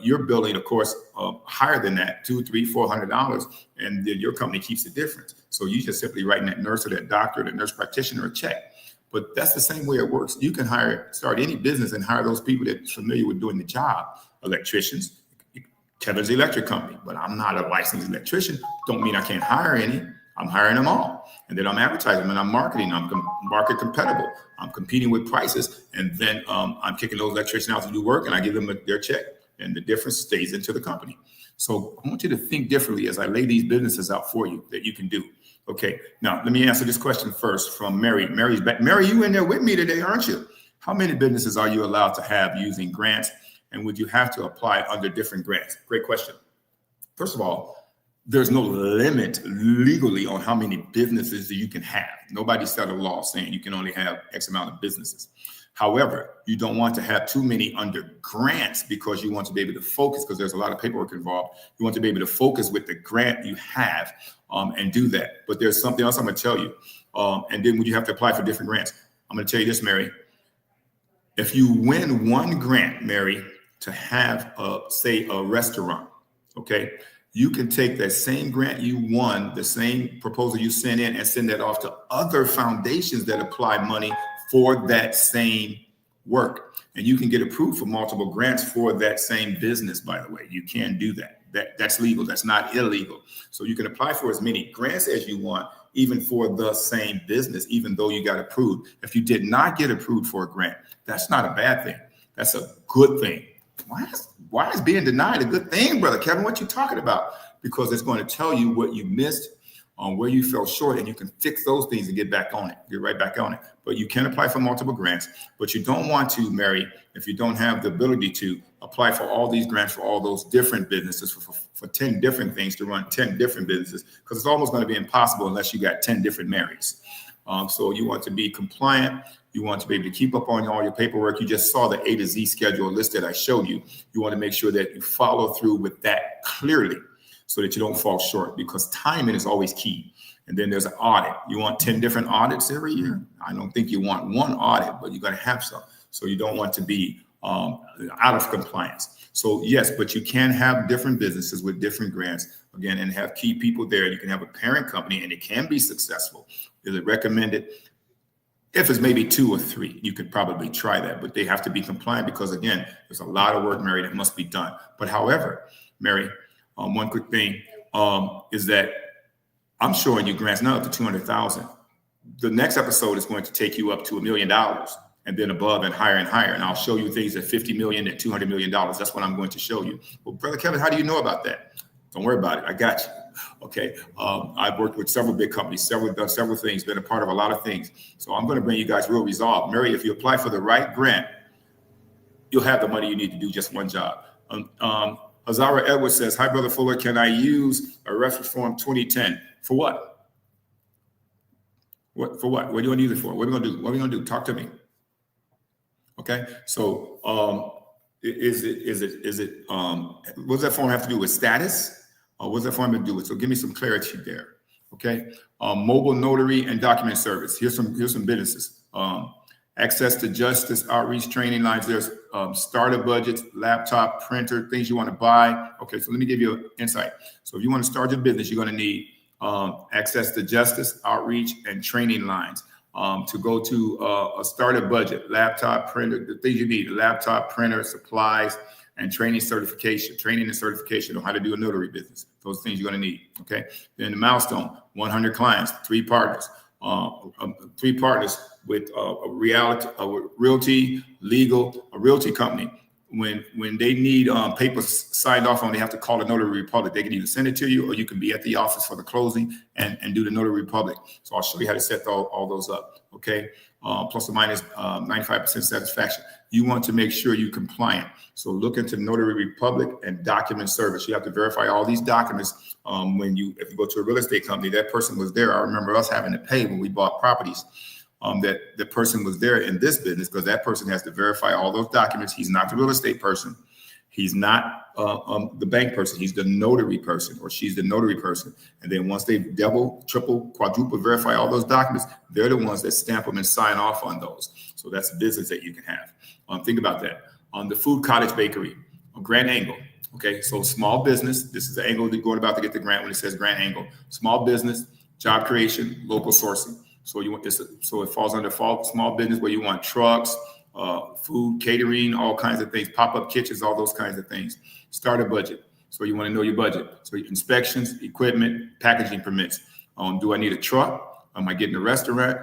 You're billing, of course, higher than that, $200, $300, $400, and then your company keeps the difference. So you just simply writing that nurse or that doctor or that nurse practitioner a check. But that's the same way it works. You can start any business and hire those people that are familiar with doing the job. Electricians, Kevin's electric company, but I'm not a licensed electrician. Don't mean I can't hire any. I'm hiring them all. And then I'm advertising them and I'm marketing. I'm market compatible. I'm competing with prices. And then I'm kicking those electricians out to do work, and I give them their check, and the difference stays into the company. So I want you to think differently as I lay these businesses out for you that you can do. Okay, now let me answer this question first from Mary. Mary's back. Mary, you in there with me today, aren't you? How many businesses are you allowed to have using grants? And would you have to apply under different grants? Great question. First of all, there's no limit legally on how many businesses that you can have. Nobody set a law saying you can only have X amount of businesses. However, you don't want to have too many under grants, because you want to be able to focus, because there's a lot of paperwork involved. You want to be able to focus with the grant you have and do that. But there's something else I'm going to tell you. And then would you have to apply for different grants? I'm going to tell you this, Mary. If you win one grant, Mary, to have, say, a restaurant, okay, you can take that same grant you won, the same proposal you sent in, and send that off to other foundations that apply money for that same work. And you can get approved for multiple grants for that same business, by the way. You can do that. That's legal. That's not illegal. So you can apply for as many grants as you want, even for the same business, even though you got approved. If you did not get approved for a grant, that's not a bad thing. That's a good thing. Why is being denied a good thing, Brother Kevin? What you talking about? Because it's going to tell you what you missed, where you fell short, and you can fix those things and get back on it, get right back on it. But you can apply for multiple grants, but you don't want to, Mary, if you don't have the ability to apply for all these grants for all those different businesses, for 10 different things, to run 10 different businesses, because it's almost going to be impossible unless you got 10 different Marys. So you want to be compliant. You want to be able to keep up on all your paperwork. You just saw the A to Z schedule list that I showed you. You want to make sure that you follow through with that clearly, so that you don't fall short, because timing is always key. And then there's an audit. You want 10 different audits every year? I don't think you want one audit, but you got to have some. So you don't want to be out of compliance. So yes, but you can have different businesses with different grants, again, and have key people there. You can have a parent company, and it can be successful. Is it recommended? If it's maybe 2 or 3, you could probably try that, but they have to be compliant, because again, there's a lot of work, Mary, that must be done. But however, Mary, one quick thing is that I'm showing you grants now up to 200,000. The next episode is going to take you up to $1 million, and then above and higher and higher. And I'll show you things at 50 million and $200 million. That's what I'm going to show you. Well, Brother Kevin, how do you know about that? Don't worry about it. I got you. Okay. I've worked with several big companies, done several things, been a part of a lot of things. So I'm going to bring you guys real resolve. Mary, if you apply for the right grant, you'll have the money you need to do just one job. Hazara Edwards says, hi, Brother Fuller, can I use a reference form 2010? For what? For what? What do you want to use it for? What are we going to do? What are we going to do? Talk to me. Okay. So is it what does that form have to do with status? What does that form have to do with? So give me some clarity there. Okay. Mobile notary and document service. Here's some businesses. Access to justice, outreach, training lines. There's starter budgets, laptop, printer, things you want to buy. Okay, so let me give you an insight. So if you want to start your business, you're going to need access to justice, outreach, and training lines. To go to a starter budget, laptop, printer, the things you need: laptop, printer, supplies, and training and certification on how to do a notary business. Those things you're going to need. Okay. Then the milestone: 100 clients, 3 partners. 3 partners with a realty company. When they need papers signed off on, they have to call the Notary Republic. They can either send it to you, or you can be at the office for the closing and do the Notary Republic. So I'll show you how to set all those up. Okay. Plus or minus 95% satisfaction. You want to make sure you're compliant. So look into Notary Republic and document service. You have to verify all these documents. If you go to a real estate company, that person was there. I remember us having to pay when we bought properties. That the person was there in this business, because that person has to verify all those documents. He's not the real estate person. He's not the bank person. He's the notary person, or she's the notary person. And then once they double, triple, quadruple verify all those documents, they're the ones that stamp them and sign off on those. So that's a business that you can have. Think about that. On the food cottage bakery, a grant angle. Okay, so small business. This is the angle that going about to get the grant when it says grant angle. Small business, job creation, local sourcing. So it falls under small business, where you want trucks, food, catering, all kinds of things, pop-up kitchens, all those kinds of things. Starter budget. So you want to know your budget. So inspections, equipment, packaging permits. Do I need a truck? Am I getting a restaurant?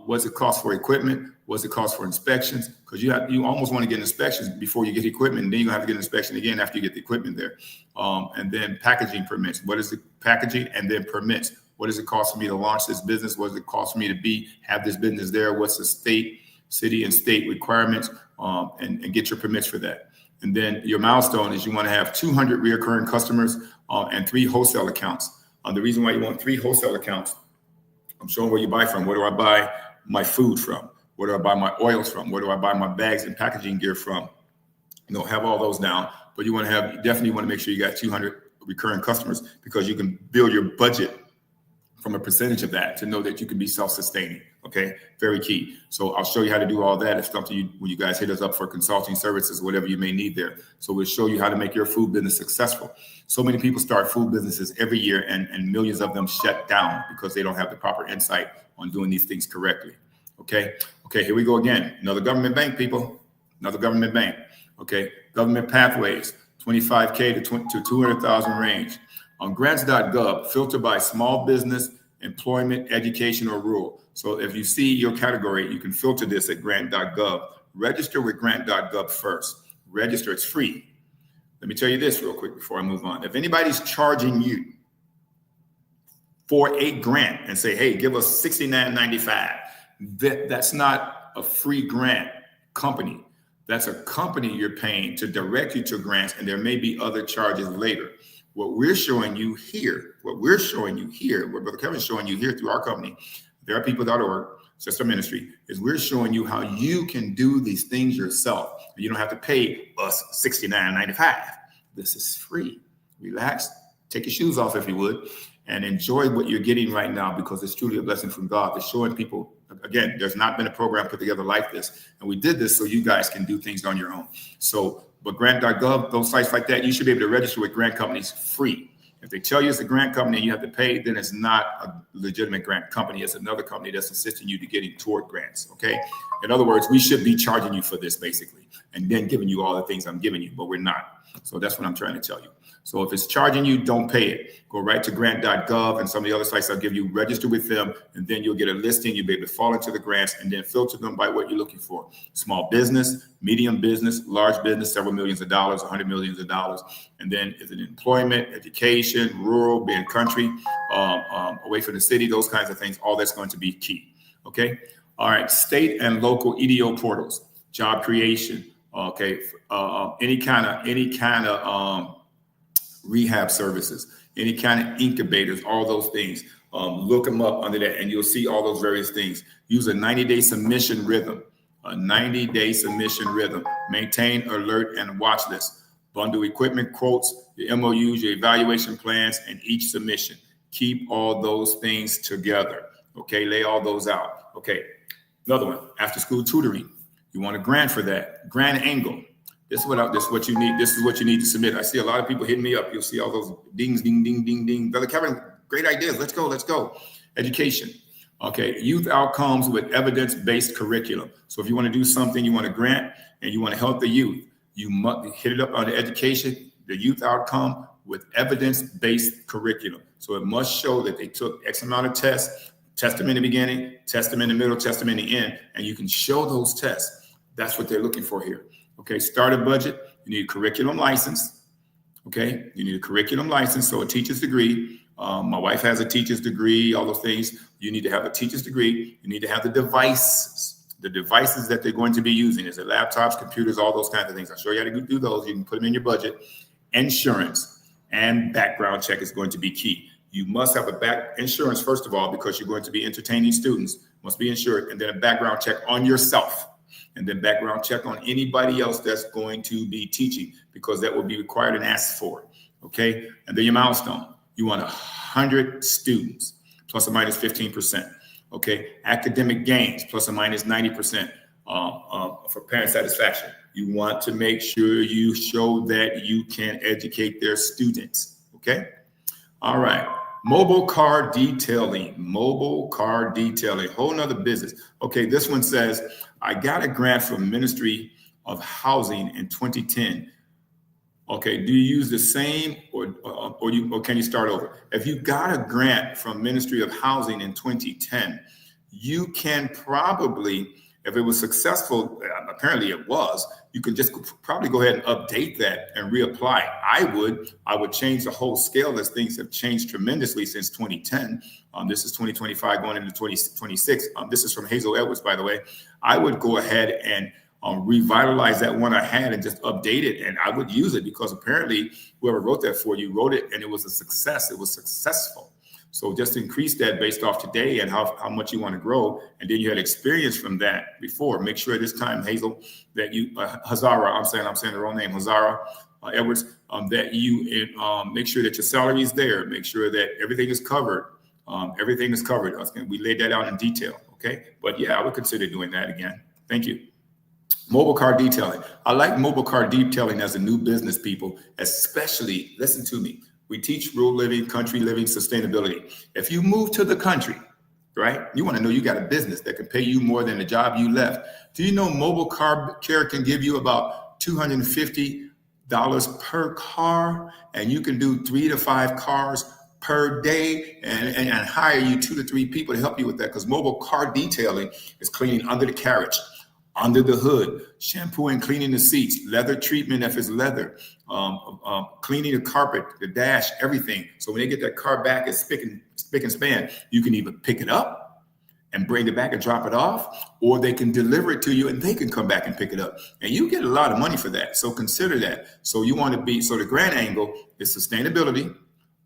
What's it cost for equipment? What's it cost for inspections? Because you almost want to get inspections before you get equipment, and then you have to get an inspection again after you get the equipment there. And then packaging permits. What is the packaging? And then permits. What does it cost for me to launch this business? What does it cost for me to have this business there? What's the city and state requirements? And get your permits for that. And then your milestone is you want to have 200 recurring customers and 3 wholesale accounts. The reason why you want 3 wholesale accounts, I'm showing where you buy from. Where do I buy my food from? Where do I buy my oils from? Where do I buy my bags and packaging gear from? Have all those down. But you definitely want to make sure you got 200 recurring customers, because you can build your budget from a percentage of that to know that you can be self-sustaining. Okay, very key. So I'll show you how to do all that. It's something when you guys hit us up for consulting services, whatever you may need there. So we'll show you how to make your food business successful. So many people start food businesses every year, and millions of them shut down because they don't have the proper insight on doing these things correctly. Okay, here we go again. Another government bank, people. Another government bank. Okay, government pathways, 25K to 200,000 range. On grants.gov, filter by small business, employment, education, or rural. So if you see your category, you can filter this at grant.gov. Register with grant.gov first. Register, it's free. Let me tell you this real quick before I move on. If anybody's charging you for a grant and say, hey, give us $69.95, that's not a free grant company. That's a company you're paying to direct you to grants, and there may be other charges later. What we're showing you here, what Brother Kevin's showing you here through our company, therearepeople.org, sister ministry, is we're showing you how you can do these things yourself. You don't have to pay us $69.95. This is free. Relax, take your shoes off if you would, and enjoy what you're getting right now, because it's truly a blessing from God. It's showing people, again, there's not been a program put together like this. And we did this so you guys can do things on your own. But grant.gov, those sites like that, you should be able to register with grant companies free. If they tell you it's a grant company and you have to pay, then it's not a legitimate grant company. It's another company that's assisting you to getting toward grants. Okay. In other words, we should be charging you for this basically, and then giving you all the things I'm giving you, but we're not. So that's what I'm trying to tell you. So if it's charging you, don't pay it. Go right to grant.gov and some of the other sites I'll give you, register with them, and then you'll get a listing. You'll be able to fall into the grants and then filter them by what you're looking for. Small business, medium business, large business, several millions of dollars, $100 millions. And then is it employment, education, rural, being country, away from the city, those kinds of things. All that's going to be key. Okay. All right. State and local EDO portals, job creation. Okay. Any kind of rehab services, any kind of incubators, all those things. Look them up under that and you'll see all those various things. Use a 90-day submission rhythm, maintain alert and watch list, bundle equipment quotes, your MOUs, your evaluation plans, and each submission. Keep all those things together. Okay, lay all those out. Okay, another one, after school tutoring. You want a grant for that, grant angle. This is what you need. This is what you need to submit. I see a lot of people hitting me up. You'll see all those dings, ding, ding, ding, ding. Brother Kevin, great ideas. Let's go. Education. Okay. Youth outcomes with evidence-based curriculum. So if you want to do something, you want a grant and you want to help the youth, you must hit it up on the education, the youth outcome with evidence-based curriculum. So it must show that they took X amount of tests, test them in the beginning, test them in the middle, test them in the end, and you can show those tests. That's what they're looking for here. Okay, starter budget, you need a curriculum license. Okay, you need a curriculum license, so a teacher's degree. My wife has a teacher's degree, all those things. You need to have a teacher's degree. You need to have the devices that they're going to be using. Is it laptops, computers, all those kinds of things. I'll show you how to do those. You can put them in your budget. Insurance and background check is going to be key. You must have insurance, first of all, because you're going to be entertaining students, must be insured, and then a background check on yourself. And then background check on anybody else that's going to be teaching, because that will be required and asked for. Okay. And then your milestone, you want 100 students, plus or minus 15%. Okay. Academic gains, plus or minus 90% for parent satisfaction. You want to make sure you show that you can educate their students. Okay. All right. Mobile car detailing, whole nother business. Okay, this one says, I got a grant from Ministry of Housing in 2010. Okay, do you use the same or can you start over? If you got a grant from Ministry of Housing in 2010, you can probably, if it was successful, apparently it was, you can just probably go ahead and update that and reapply. I would change the whole scale as things have changed tremendously since 2010. This is 2025 going into 2026. This is from Hazel Edwards, by the way. I would go ahead and revitalize that one I had and just update it. And I would use it because apparently whoever wrote that for you wrote it and it was a success. It was successful. So just increase that based off today and how much you want to grow. And then you had experience from that before. Make sure this time, Hazel, that you, Hazara, I'm saying the wrong name, Hazara Edwards, that you make sure that your salary is there. Make sure that everything is covered. We laid that out in detail. Okay. But yeah, I would consider doing that again. Thank you. Mobile car detailing. I like mobile car detailing as a new business, people, especially, listen to me. We teach rural living, country living, sustainability. If you move to the country, right, you want to know you got a business that can pay you more than the job you left. Do you know mobile car care can give you about $250 per car, and you can do 3 to 5 cars per day and hire you 2 to 3 people to help you with that, because mobile car detailing is cleaning under the carriage, under the hood, shampoo and cleaning the seats, leather treatment if it's leather, cleaning the carpet, the dash, everything. So when they get that car back, it's spick and span. You can either pick it up and bring it back and drop it off, or they can deliver it to you and they can come back and pick it up. And you get a lot of money for that. So consider that. So you want to be, so the grand angle is sustainability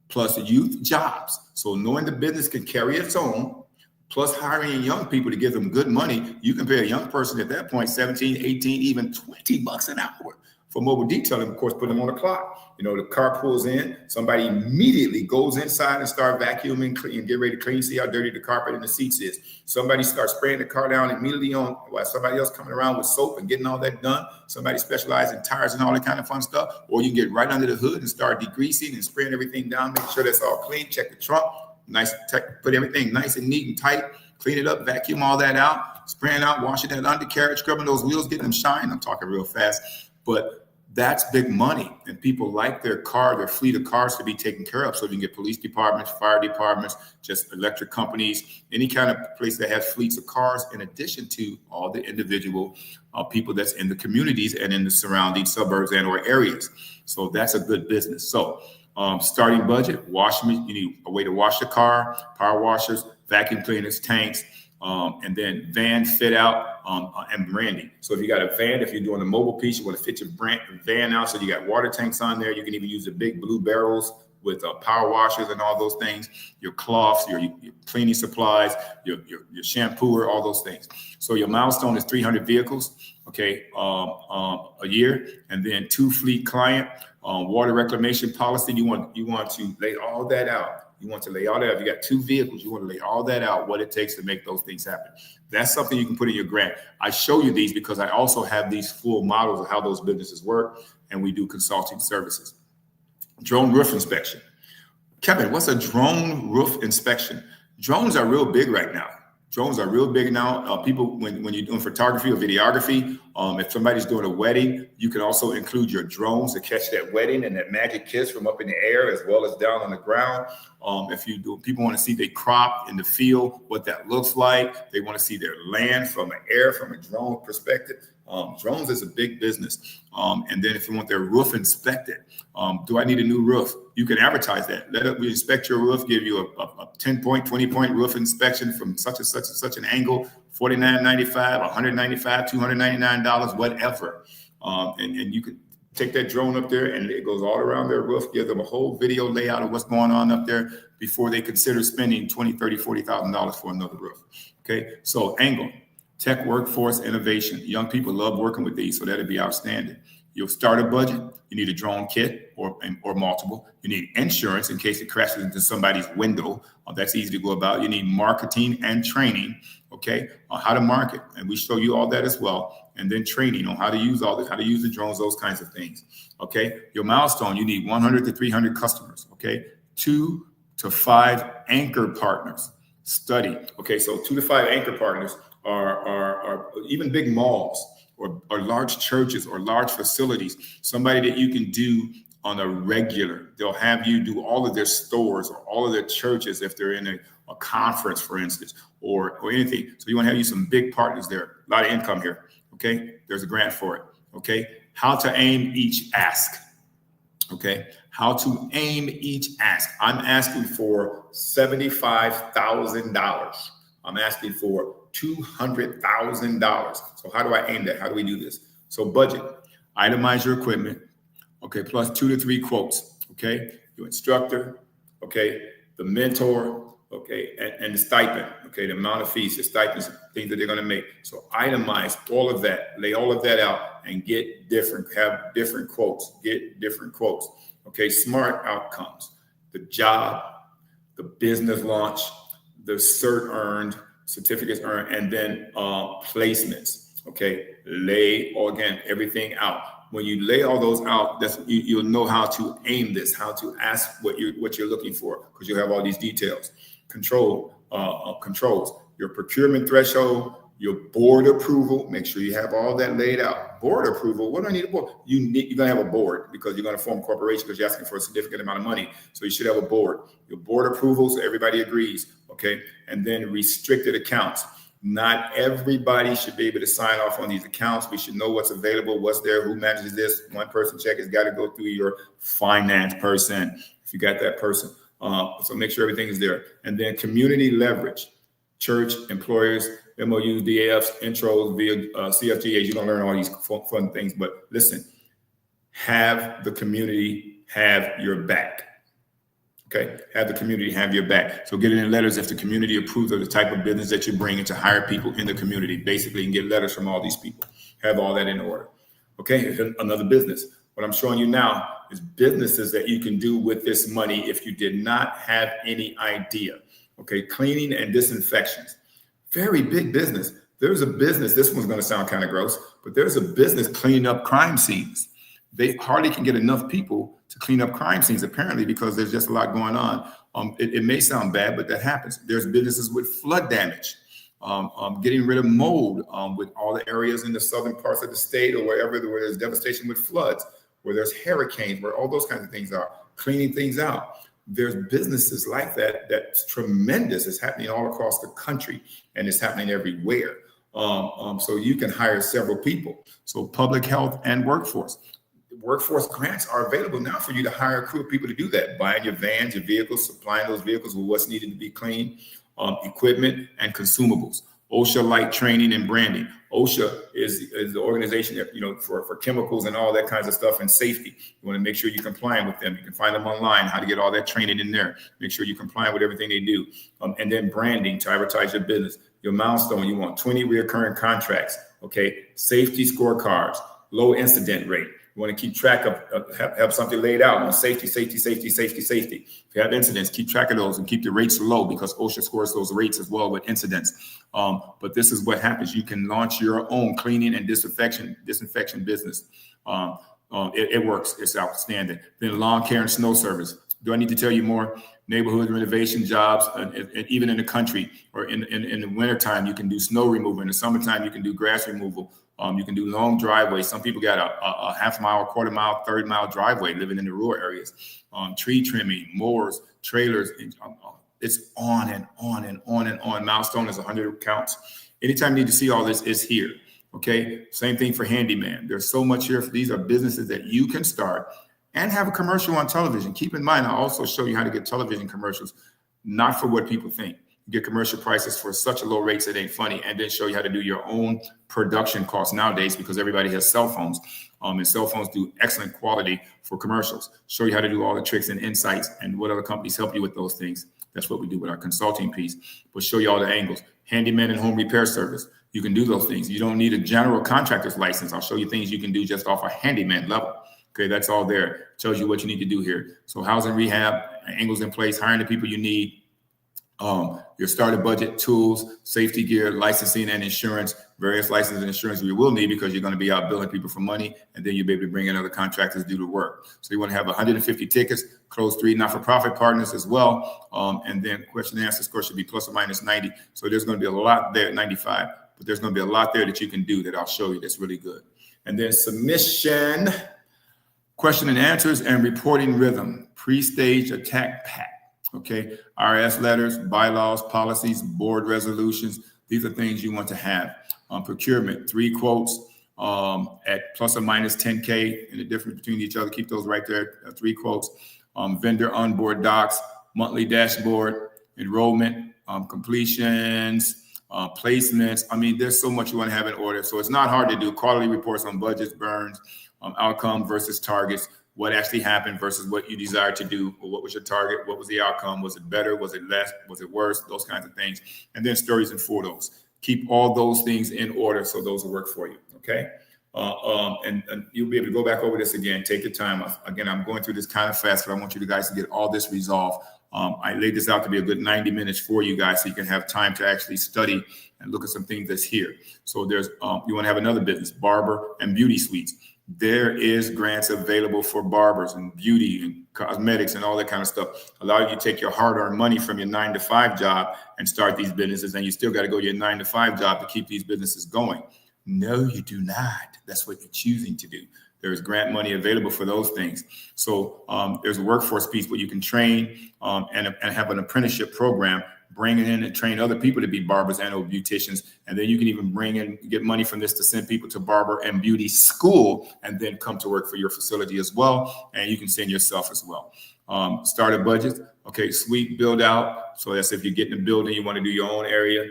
plus youth jobs. So knowing the business can carry its own, plus hiring young people to give them good money. You can pay a young person at that point, 17, 18, even $20 an hour for mobile detailing. Of course, put them on the clock. You know, the car pulls in, somebody immediately goes inside and start vacuuming, clean, get ready to clean, see how dirty the carpet and the seats is. Somebody starts spraying the car down immediately on, while somebody else coming around with soap and getting all that done. Somebody specializes in tires and all that kind of fun stuff. Or you can get right under the hood and start degreasing and spraying everything down, make sure that's all clean, check the trunk, put everything nice and neat and tight, clean it up, vacuum all that out, spraying out, washing that undercarriage, scrubbing those wheels, getting them shine. I'm talking real fast, but That's big money. And people like their fleet of cars to be taken care of. So you can get police departments, fire departments, just electric companies, any kind of place that has fleets of cars, in addition to all the individual people that's in the communities and in the surrounding suburbs and or areas. So that's a good business. So starting budget, you need a way to wash the car, power washers, vacuum cleaners, tanks, and then van fit out and branding. So if you got a van, if you're doing a mobile piece, you want to fit your van out. So you got water tanks on there. You can even use the big blue barrels with power washers and all those things, your cloths, your cleaning supplies, your shampooer, all those things. So your milestone is 300 vehicles, okay, a year, and then 2 fleet client, water reclamation policy. You want to lay all that out. You want to lay all that out. If you got 2 vehicles, you want to lay all that out, what it takes to make those things happen. That's something you can put in your grant. I show you these because I also have these full models of how those businesses work, and we do consulting services. Drone roof inspection. Kevin, what's a drone roof inspection? Drones are real big right now. Drones are real big now. People, when you're doing photography or videography, if somebody's doing a wedding, you can also include your drones to catch that wedding and that magic kiss from up in the air as well as down on the ground. People want to see they crop in the field, what that looks like. They want to see their land from a drone perspective. Drones is a big business. And then if you want their roof inspected, do I need a new roof? You can advertise that. We inspect your roof, give you a 10-point, 20-point roof inspection from such and such and such an angle, $49.95, $195, $299, whatever. And you could take that drone up there and it goes all around their roof, give them a whole video layout of what's going on up there before they consider spending $20,000, $30,000, $40,000 for another roof. Okay, so angle. Tech workforce innovation. Young people love working with these, so that'd be outstanding. You'll start a budget. You need a drone kit or multiple. You need insurance in case it crashes into somebody's window. That's easy to go about. You need marketing and training, okay, on how to market. And we show you all that as well. And then training on how to use all this, how to use the drones, those kinds of things, okay? Your milestone, you need 100 to 300 customers, okay? 2 to 5 anchor partners. Study, okay, so 2 to 5 anchor partners are even big malls or large churches or large facilities, somebody that you can do on a regular. They'll have you do all of their stores or all of their churches if they're in a conference, for instance, or anything. So you want to have you some big partners there. A lot of income here, okay? There's a grant for it, okay? How to aim each ask, okay? How to aim each ask. I'm asking for $75,000. I'm asking for $200,000. So how do I aim that? How do we do this? So budget, itemize your equipment, okay, plus 2 to 3 quotes, okay? Your instructor, okay, the mentor, okay, and the stipend, okay, the amount of fees, the stipends, things that they're gonna make. So itemize all of that, lay all of that out and have different quotes, okay? Smart outcomes, the job, the business launch, the certificates earned, and then placements, okay? Lay, everything out. When you lay all those out, you'll know how to aim this, how to ask what you're looking for, because you'll have all these details. Controls, your procurement threshold, your board approval. Make sure you have all that laid out. Board approval. What do I need a board? You're gonna have a board because you're gonna form a corporation because you're asking for a significant amount of money. So you should have a board. Your board approval, so everybody agrees. Okay, and then restricted accounts. Not everybody should be able to sign off on these accounts. We should know what's available, what's there, who manages this. One person check has got to go through your finance person, if you got that person. So make sure everything is there. And then community leverage, church, employers, MOUs, DAFs, intros, via CFGAs. You're going to learn all these fun things. But listen, have the community have your back. Okay, have the community have your back. So get it in letters if the community approves of the type of business that you're bringing to hire people in the community. Basically, you can get letters from all these people. Have all that in order. Okay, another business. What I'm showing you now is businesses that you can do with this money if you did not have any idea. Okay, cleaning and disinfections. Very big business. There's a business, this one's going to sound kind of gross, but there's a business cleaning up crime scenes. They hardly can get enough people to clean up crime scenes, apparently, because there's just a lot going on. It may sound bad, but that happens. There's businesses with flood damage, getting rid of mold with all the areas in the southern parts of the state or wherever where there's devastation with floods. where there's hurricanes, where all those kinds of things are, cleaning things out. There's businesses like that that's tremendous. It's happening all across the country, and it's happening everywhere. So you can hire several people. So public health and workforce. Workforce grants are available now for you to hire a crew of people to do that, buying your vans, your vehicles, supplying those vehicles with what's needed to be cleaned, equipment and consumables. OSHA light training and branding. OSHA is the organization that, for chemicals and all that kinds of stuff and safety. You want to make sure you're complying with them. You can find them online, how to get all that training in there. Make sure you're complying with everything they do. And then branding to advertise your business. Your milestone, you want 20 recurring contracts. Okay. Safety scorecards, low incident rate. You want to keep track of have something laid out on safety. If you have incidents, keep track of those and keep the rates low, because OSHA scores those rates as well with incidents. But this is what happens. You can launch your own cleaning and disinfection business. It works. It's outstanding. Then lawn care and snow service. Do I need to tell you more? Neighborhood renovation jobs, and even in the country, or in the wintertime, you can do snow removal. In the summertime, you can do grass removal. You can do long driveways. Some people got a half mile, quarter mile, third mile driveway living in the rural areas. Tree trimming, mowers, trailers. It's on and on and on and on. Milestone is 100 counts. Anytime you need to see all this, is here. Okay. Same thing for handyman. There's so much here. These are businesses that you can start and have a commercial on television. Keep in mind, I also show you how to get television commercials, not for what people think. You get commercial prices for such a low rates it ain't funny, and then show you how to do your own production costs nowadays, because everybody has cell phones, and cell phones do excellent quality for commercials. Show you how to do all the tricks and insights, and what other companies help you with those things. That's what we do with our consulting piece. We'll show you all the angles. Handyman and home repair service. You can do those things. You don't need a general contractor's license. I'll show you things you can do just off a handyman level. Okay, that's all there. Tells you what you need to do here. So housing rehab, angles in place, hiring the people you need, your starter budget, tools, safety gear, licensing and insurance, various licenses and insurance you will need, because you're going to be out billing people for money, and then you'll be able to bring in other contractors to do the work. So you want to have 150 tickets, close 3 not-for-profit partners as well. And then question and answer score should be plus or minus 90. So there's going to be a lot there at 95, but there's going to be a lot there that you can do that I'll show you that's really good. And then submission, question and answers, and reporting rhythm, pre-stage attack pack. Okay, RS letters, bylaws, policies, board resolutions. These are things you want to have. Procurement, 3 quotes at plus or minus 10K, and the difference between each other. Keep those right there, 3 quotes. Vendor onboard docs, monthly dashboard, enrollment, completions, placements. I mean, there's so much you want to have in order. So it's not hard to do. Quarterly reports on budgets, burns, outcome versus targets. What actually happened versus what you desire to do, or what was your target? What was the outcome? Was it better? Was it less? Was it worse? Those kinds of things. And then stories and photos. Keep all those things in order so those will work for you. Okay. And you'll be able to go back over this again. Take your time. Again, I'm going through this kind of fast, but I want you guys to get all this resolved. I laid this out to be a good 90 minutes for you guys, so you can have time to actually study and look at some things that's here. So there's, you want to have another business, barber and beauty suites. There is grants available for barbers and beauty and cosmetics and all that kind of stuff. Allow you to take your hard-earned money from your 9-to-5 job and start these businesses, and you still got to go to your 9-to-5 job to keep these businesses going. No, you do not. That's what you're choosing to do. There's grant money available for those things. So there's a workforce piece where you can train and have an apprenticeship program, bring it in and train other people to be barbers and or beauticians. And then you can even bring in, get money from this to send people to barber and beauty school, and then come to work for your facility as well. And you can send yourself as well. Starter budget. Okay, suite build out. So that's if you're getting a building, you want to do your own area.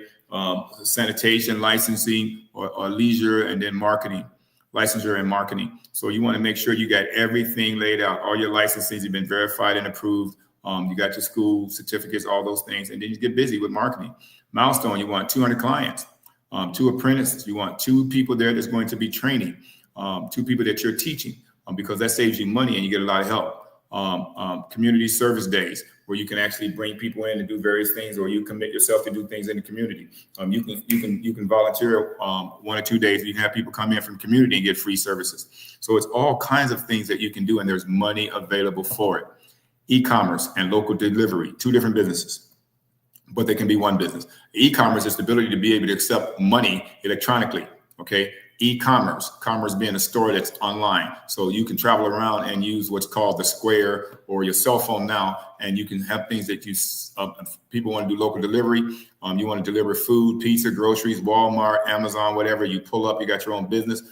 Sanitation, licensing, or leisure, and then marketing. Licensure and marketing. So you want to make sure you got everything laid out. All your licenses have been verified and approved. You got your school certificates, all those things, and then you get busy with marketing. Milestone, you want 200 clients, 2 apprentices. You want 2 people there that's going to be training, 2 people that you're teaching, because that saves you money and you get a lot of help. Community service days, where you can actually bring people in to do various things, or you commit yourself to do things in the community. You can volunteer 1 or 2 days. You can have people come in from the community and get free services. So it's all kinds of things that you can do, and there's money available for it. E-commerce and local delivery, 2 different businesses, but they can be one business. E-commerce is the ability to be able to accept money electronically. Okay. e-commerce, commerce being a store that's online. So you can travel around and use what's called the Square or your cell phone now, and you can have things that you people want to do local delivery. You want to deliver food, pizza, groceries, Walmart, Amazon, whatever. You pull up, you got your own business.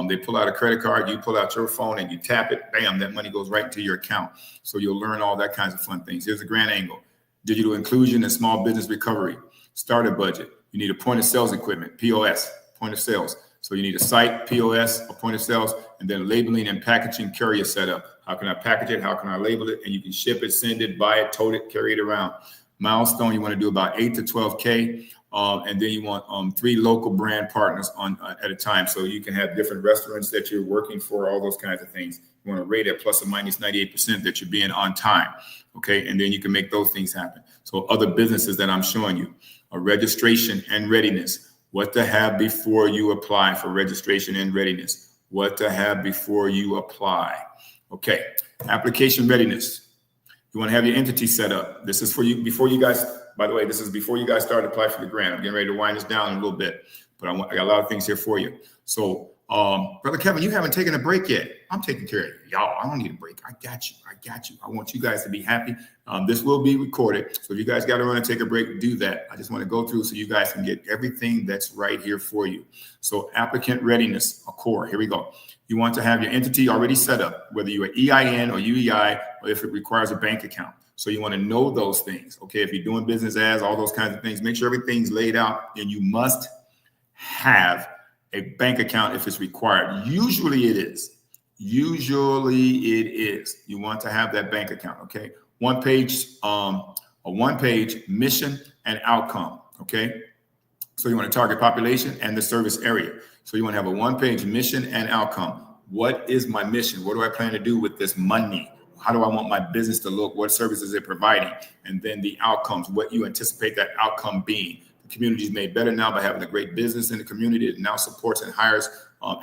They pull out a credit card, you pull out your phone and you tap it, bam, that money goes right into your account. So you'll learn all that kinds of fun things. Here's a grand angle: digital inclusion and small business recovery. Starter budget. You need a point of sales equipment, POS, point of sales. So you need a site, POS, a point of sales, and then labeling and packaging carrier setup. How can I package it? How can I label it? And you can ship it, send it, buy it, tote it, carry it around. Milestone, you want to do about 8 to 12K. And then you want 3 local brand partners at a time. So you can have different restaurants that you're working for, all those kinds of things. You want to rate at plus or minus 98% that you're being on time. Okay. And then you can make those things happen. So other businesses that I'm showing you are registration and readiness. What to have before you apply for registration and readiness. What to have before you apply. Okay. Application readiness. You want to have your entity set up. This is for you before you guys. By the way, this is before you guys start to apply for the grant. I'm getting ready to wind this down in a little bit, but I got a lot of things here for you. So, Brother Kevin, you haven't taken a break yet. I'm taking care of you. Y'all, I don't need a break. I got you. I want you guys to be happy. This will be recorded. So if you guys got to run and take a break, do that. I just want to go through so you guys can get everything that's right here for you. So applicant readiness, a core. Here we go. You want to have your entity already set up, whether you're EIN or UEI, or if it requires a bank account. So you want to know those things. Okay, if you're doing business as, all those kinds of things, make sure everything's laid out, and you must have a bank account if it's required. Usually it is. You want to have that bank account. Okay, a one-page mission and outcome. Okay, so you want to target population and the service area. So you want to have a one-page mission and outcome. What is my mission? What do I plan to do with this money? How do I want my business to look? What services is it providing? And then the outcomes, what you anticipate that outcome being. The community is made better now by having a great business in the community that now supports and hires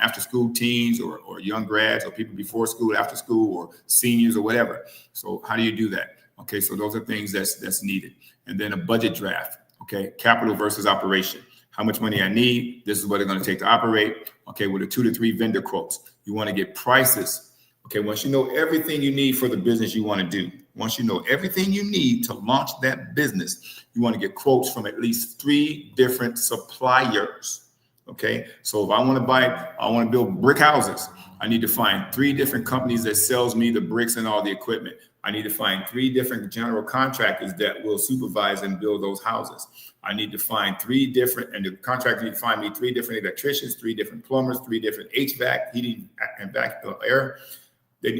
after school teens or young grads or people before school, after school, or seniors or whatever. So how do you do that? Okay, so those are things that's needed. And then a budget draft. Okay, capital versus operation. How much money I need. This is what it's going to take to operate. Okay, with a 2 to 3 vendor quotes. You want to get prices. Okay, once you know everything you need for the business you want to do, once you know everything you need to launch that business, you want to get quotes from at least 3 different suppliers. Okay, so if I want to build brick houses, I need to find 3 different companies that sells me the bricks and all the equipment. I need to find 3 different general contractors that will supervise and build those houses. I need to find 3 different, and the contractor need to find me 3 different electricians, 3 different plumbers, 3 different HVAC, heating and vacuum air.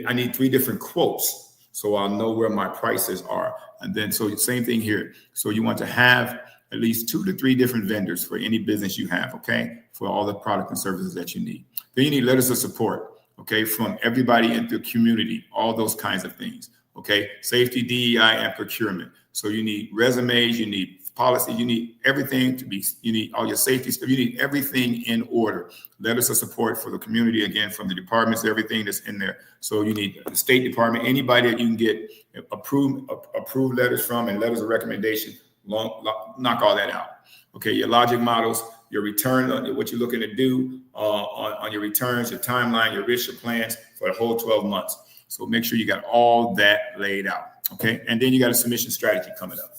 I need 3 different quotes so I'll know where my prices are. And then, so same thing here. So you want to have at least 2 to 3 different vendors for any business you have, okay, for all the products and services that you need. Then you need letters of support, okay, from everybody in the community, all those kinds of things, okay, safety, DEI, and procurement. So you need resumes, you need policy, you need everything you need all your safety stuff, you need everything in order. Letters of support for the community, again, from the departments, everything that's in there. So you need the State Department, anybody that you can get approved letters from and letters of recommendation, knock all that out. Okay, your logic models, your return, what you're looking to do on your returns, your timeline, your risk, your plans for the whole 12 months. So make sure you got all that laid out, okay? And then you got a submission strategy coming up.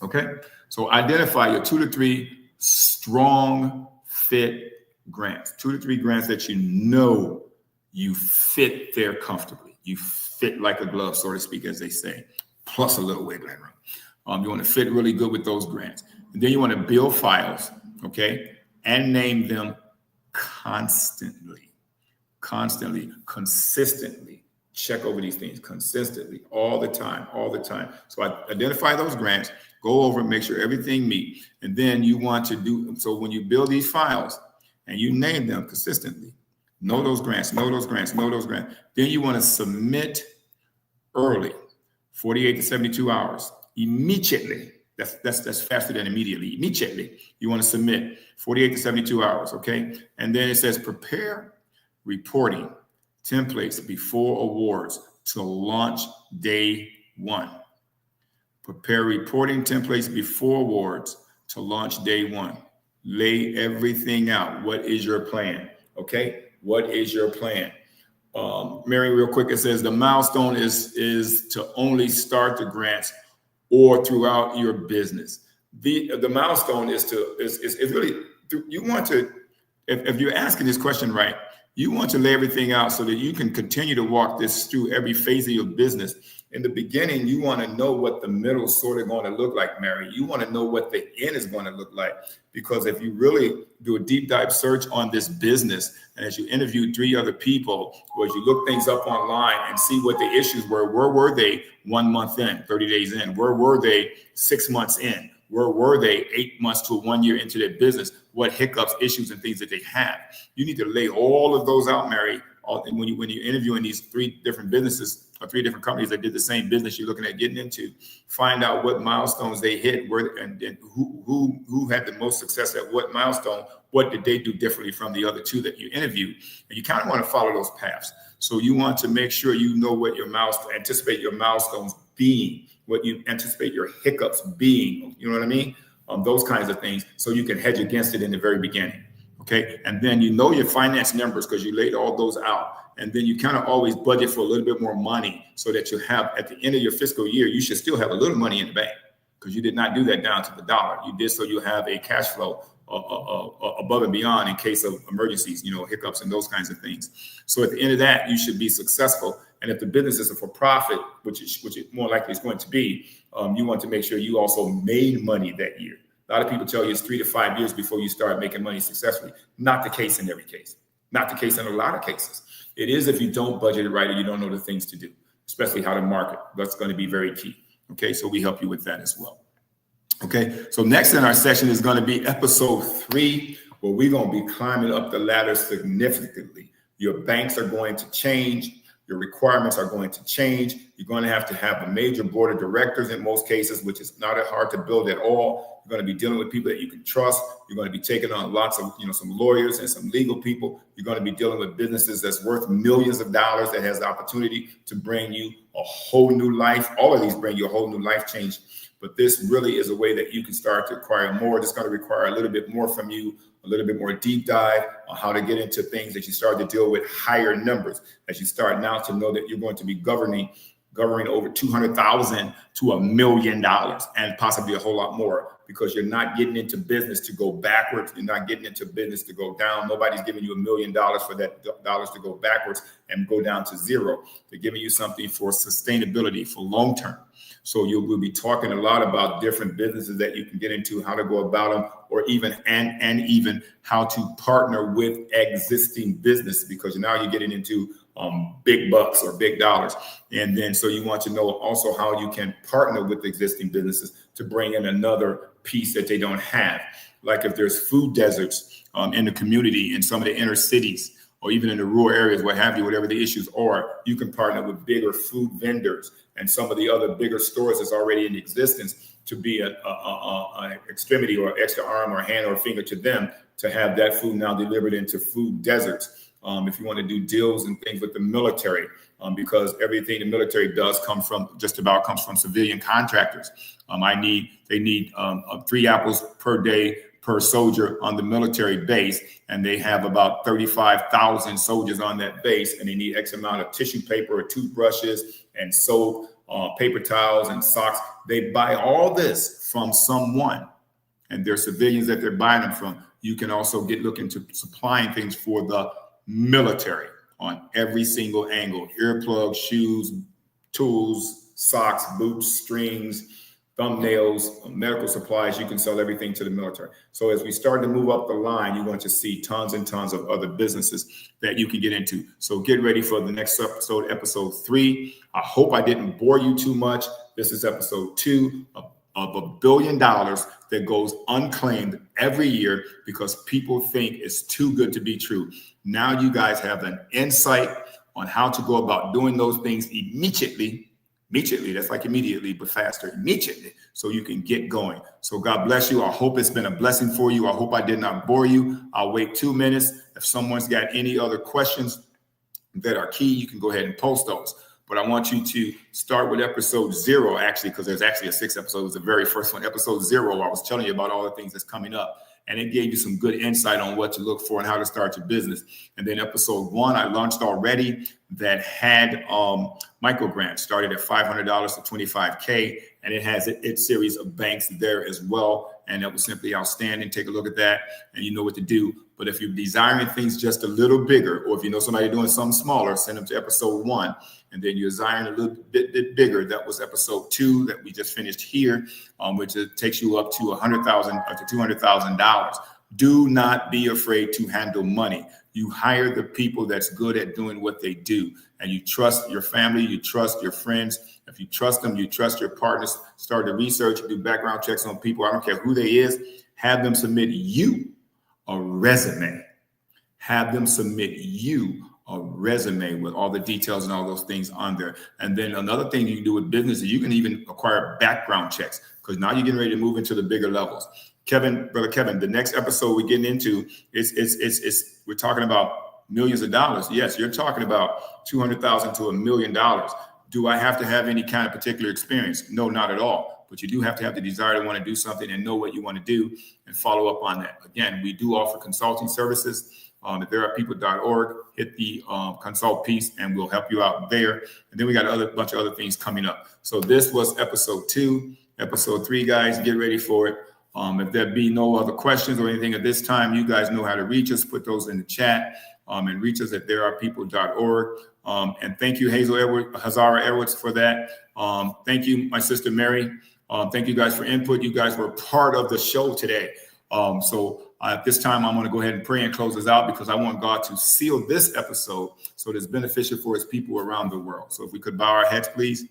Okay, so identify your 2 to 3 strong fit grants, 2 to 3 grants that you know you fit there comfortably. You fit like a glove, so to speak, as they say, plus a little wiggling room. You want to fit really good with those grants. And then you want to build files, okay, and name them consistently. Check over these things consistently, all the time. So I identify those grants, go over and make sure everything meets. And then you want to do, so when you build these files and you name them consistently, know those grants. Then you want to submit early, 48 to 72 hours, immediately. That's faster than immediately. Immediately, you want to submit 48 to 72 hours, okay? And then it says prepare reporting templates before awards to launch day 1. Prepare reporting templates before awards to launch day 1. Lay everything out. What is your plan? Okay, what is your plan? Mary, real quick, it says the milestone is to only start the grants or throughout your business. The milestone is really, you want to, if you're asking this question right, you want to lay everything out so that you can continue to walk this through every phase of your business. In the beginning, you want to know what the middle is sort of going to look like, Mary. You want to know what the end is going to look like. Because if you really do a deep dive search on this business, and as you interview 3 other people, or as you look things up online and see what the issues were, where were they 1 month in, 30 days in? Where were they 6 months in? Where were they 8 months to 1 year into their business? What hiccups, issues, and things that they have? You need to lay all of those out, Mary. When you're interviewing these 3 different businesses or 3 different companies that did the same business you're looking at getting into, find out what milestones they hit, where and who had the most success at what milestone. What did they do differently from the other 2 that you interviewed? And you kind of want to follow those paths. So you want to make sure you know what your anticipate your milestones being, what you anticipate your hiccups being. You know what I mean? Those kinds of things, so you can hedge against it in the very beginning. Okay, and then you know your finance numbers because you laid all those out. And then you kind of always budget for a little bit more money so that you have at the end of your fiscal year, you should still have a little money in the bank because you did not do that down to the dollar. You did so you have a cash flow above and beyond in case of emergencies, hiccups and those kinds of things. So at the end of that, you should be successful. And if the business is a for profit, which is more likely is going to be, you want to make sure you also made money that year. A lot of people tell you it's 3 to 5 years before you start making money successfully. Not the case in every case. Not the case in a lot of cases. It is if you don't budget it right or you don't know the things to do, especially how to market. That's going to be very key. Okay, so we help you with that as well. Okay, so next in our session is going to be episode 3, where we're going to be climbing up the ladder significantly. Your banks are going to change. Your requirements are going to change. You're going to have a major board of directors in most cases, which is not hard to build at all. You're going to be dealing with people that you can trust. You're going to be taking on lots of, some lawyers and some legal people. You're going to be dealing with businesses that's worth millions of dollars that has the opportunity to bring you a whole new life. All of these bring you a whole new life change. But this really is a way that you can start to acquire more. It's going to require a little bit more from you, a little bit more deep dive on how to get into things that you start to deal with higher numbers. As you start now to know that you're going to be governing over $200,000 to $1 million and possibly a whole lot more, because you're not getting into business to go backwards. You're not getting into business to go down. Nobody's giving you $1 million for that dollars to go backwards and go down to zero. They're giving you something for sustainability, for long term. So we'll be talking a lot about different businesses that you can get into, how to go about them, or even even how to partner with existing business, because now you're getting into big bucks or big dollars. And then so you want to know also how you can partner with existing businesses to bring in another piece that they don't have. Like if there's food deserts in the community, in some of the inner cities, or even in the rural areas, what have you, whatever the issues are, you can partner with bigger food vendors and some of the other bigger stores that's already in existence to be an extremity or extra arm or hand or finger to them to have that food now delivered into food deserts. If you want to do deals and things with the military, because everything the military does comes from civilian contractors. They need 3 apples per day per soldier on the military base, and they have about 35,000 soldiers on that base, and they need X amount of tissue paper or toothbrushes and soap, paper towels and socks. They buy all this from someone, and they're civilians that they're buying them from. You can also look into supplying things for the military on every single angle: earplugs, shoes, tools, socks, boots, strings, thumbnails, medical supplies. You can sell everything to the military. So as we start to move up the line, you're going to see tons and tons of other businesses that you can get into. So get ready for the next episode, episode 3. I hope I didn't bore you too much. This is episode 2 of $1 billion that goes unclaimed every year because people think it's too good to be true. Now you guys have an insight on how to go about doing those things immediately. That's like immediately, but faster, immediately, so you can get going. So God bless you. I hope it's been a blessing for you. I hope I did not bore you. I'll wait 2 minutes. If someone's got any other questions that are key, you can go ahead and post those. But I want you to start with episode 0, actually, because there's actually a 6 episode. It was the very first one, episode 0. I was telling you about all the things that's coming up. and it gave you some good insight on what to look for and how to start your business. And then episode 1, I launched already, that had micro grants, started at $500 to $25K, and it has its series of banks there as well. And that was simply outstanding. Take a look at that, and you know what to do. But if you're desiring things just a little bigger, or if you know somebody doing something smaller, send them to episode 1. And then you're desiring a little bit bigger. That was episode 2 that we just finished here, which takes you up to $100,000 to $200,000. Do not be afraid to handle money. You hire the people that's good at doing what they do, and you trust your family, you trust your friends. If you trust them, you trust your partners. Start to research, do background checks on people. I don't care who they is. Have them submit you a resume. Have them submit you a resume with all the details and all those things on there. And then another thing you can do with business is you can even acquire background checks, because now you're getting ready to move into the bigger levels. Brother Kevin, the next episode we're getting into is we're talking about millions of dollars. Yes, you're talking about $200,000 to $1 million. Do I have to have any kind of particular experience? No, not at all. But you do have to have the desire to want to do something and know what you want to do and follow up on that. Again, we do offer consulting services. At therearepeople.org, hit the consult piece, and we'll help you out there. And then we got a bunch of other things coming up. So this was episode 2. Episode 3, guys, get ready for it. If there be no other questions or anything at this time, you guys know how to reach us. Put those in the chat, and reach us at therearepeople.org. And thank you, Hazara Edwards, for that. Thank you, my sister Mary. Thank you guys for input. You guys were part of the show today. So at this time, I'm going to go ahead and pray and close this out, because I want God to seal this episode so that it's beneficial for his people around the world. So if we could bow our heads, please.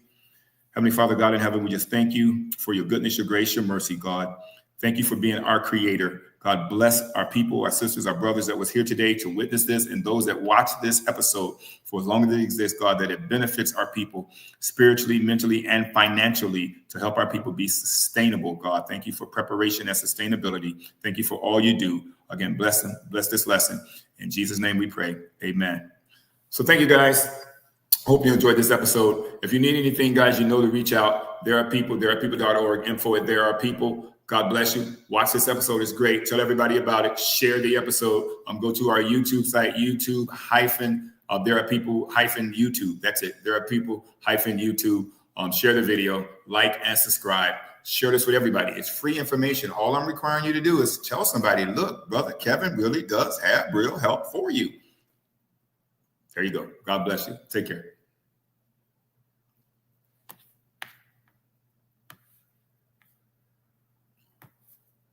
Heavenly Father, God in heaven, we just thank you for your goodness, your grace, your mercy, God. Thank you for being our creator. God bless our people, our sisters, our brothers that was here today to witness this, and those that watch this episode for as long as it exists, God, that it benefits our people spiritually, mentally, and financially to help our people be sustainable, God. Thank you for preparation and sustainability. Thank you for all you do. Again, bless this lesson. In Jesus' name we pray. Amen. So thank you, guys. Hope you enjoyed this episode. If you need anything, guys, you know to reach out. Therearepeople.org, info at There Are People. God bless you. Watch this episode. It's great. Tell everybody about it. Share the episode. Go to our YouTube site, There Are People YouTube. That's it. There Are People YouTube. Share the video, like and subscribe. Share this with everybody. It's free information. All I'm requiring you to do is tell somebody, look, Brother Kevin really does have real help for you. There you go. God bless you. Take care.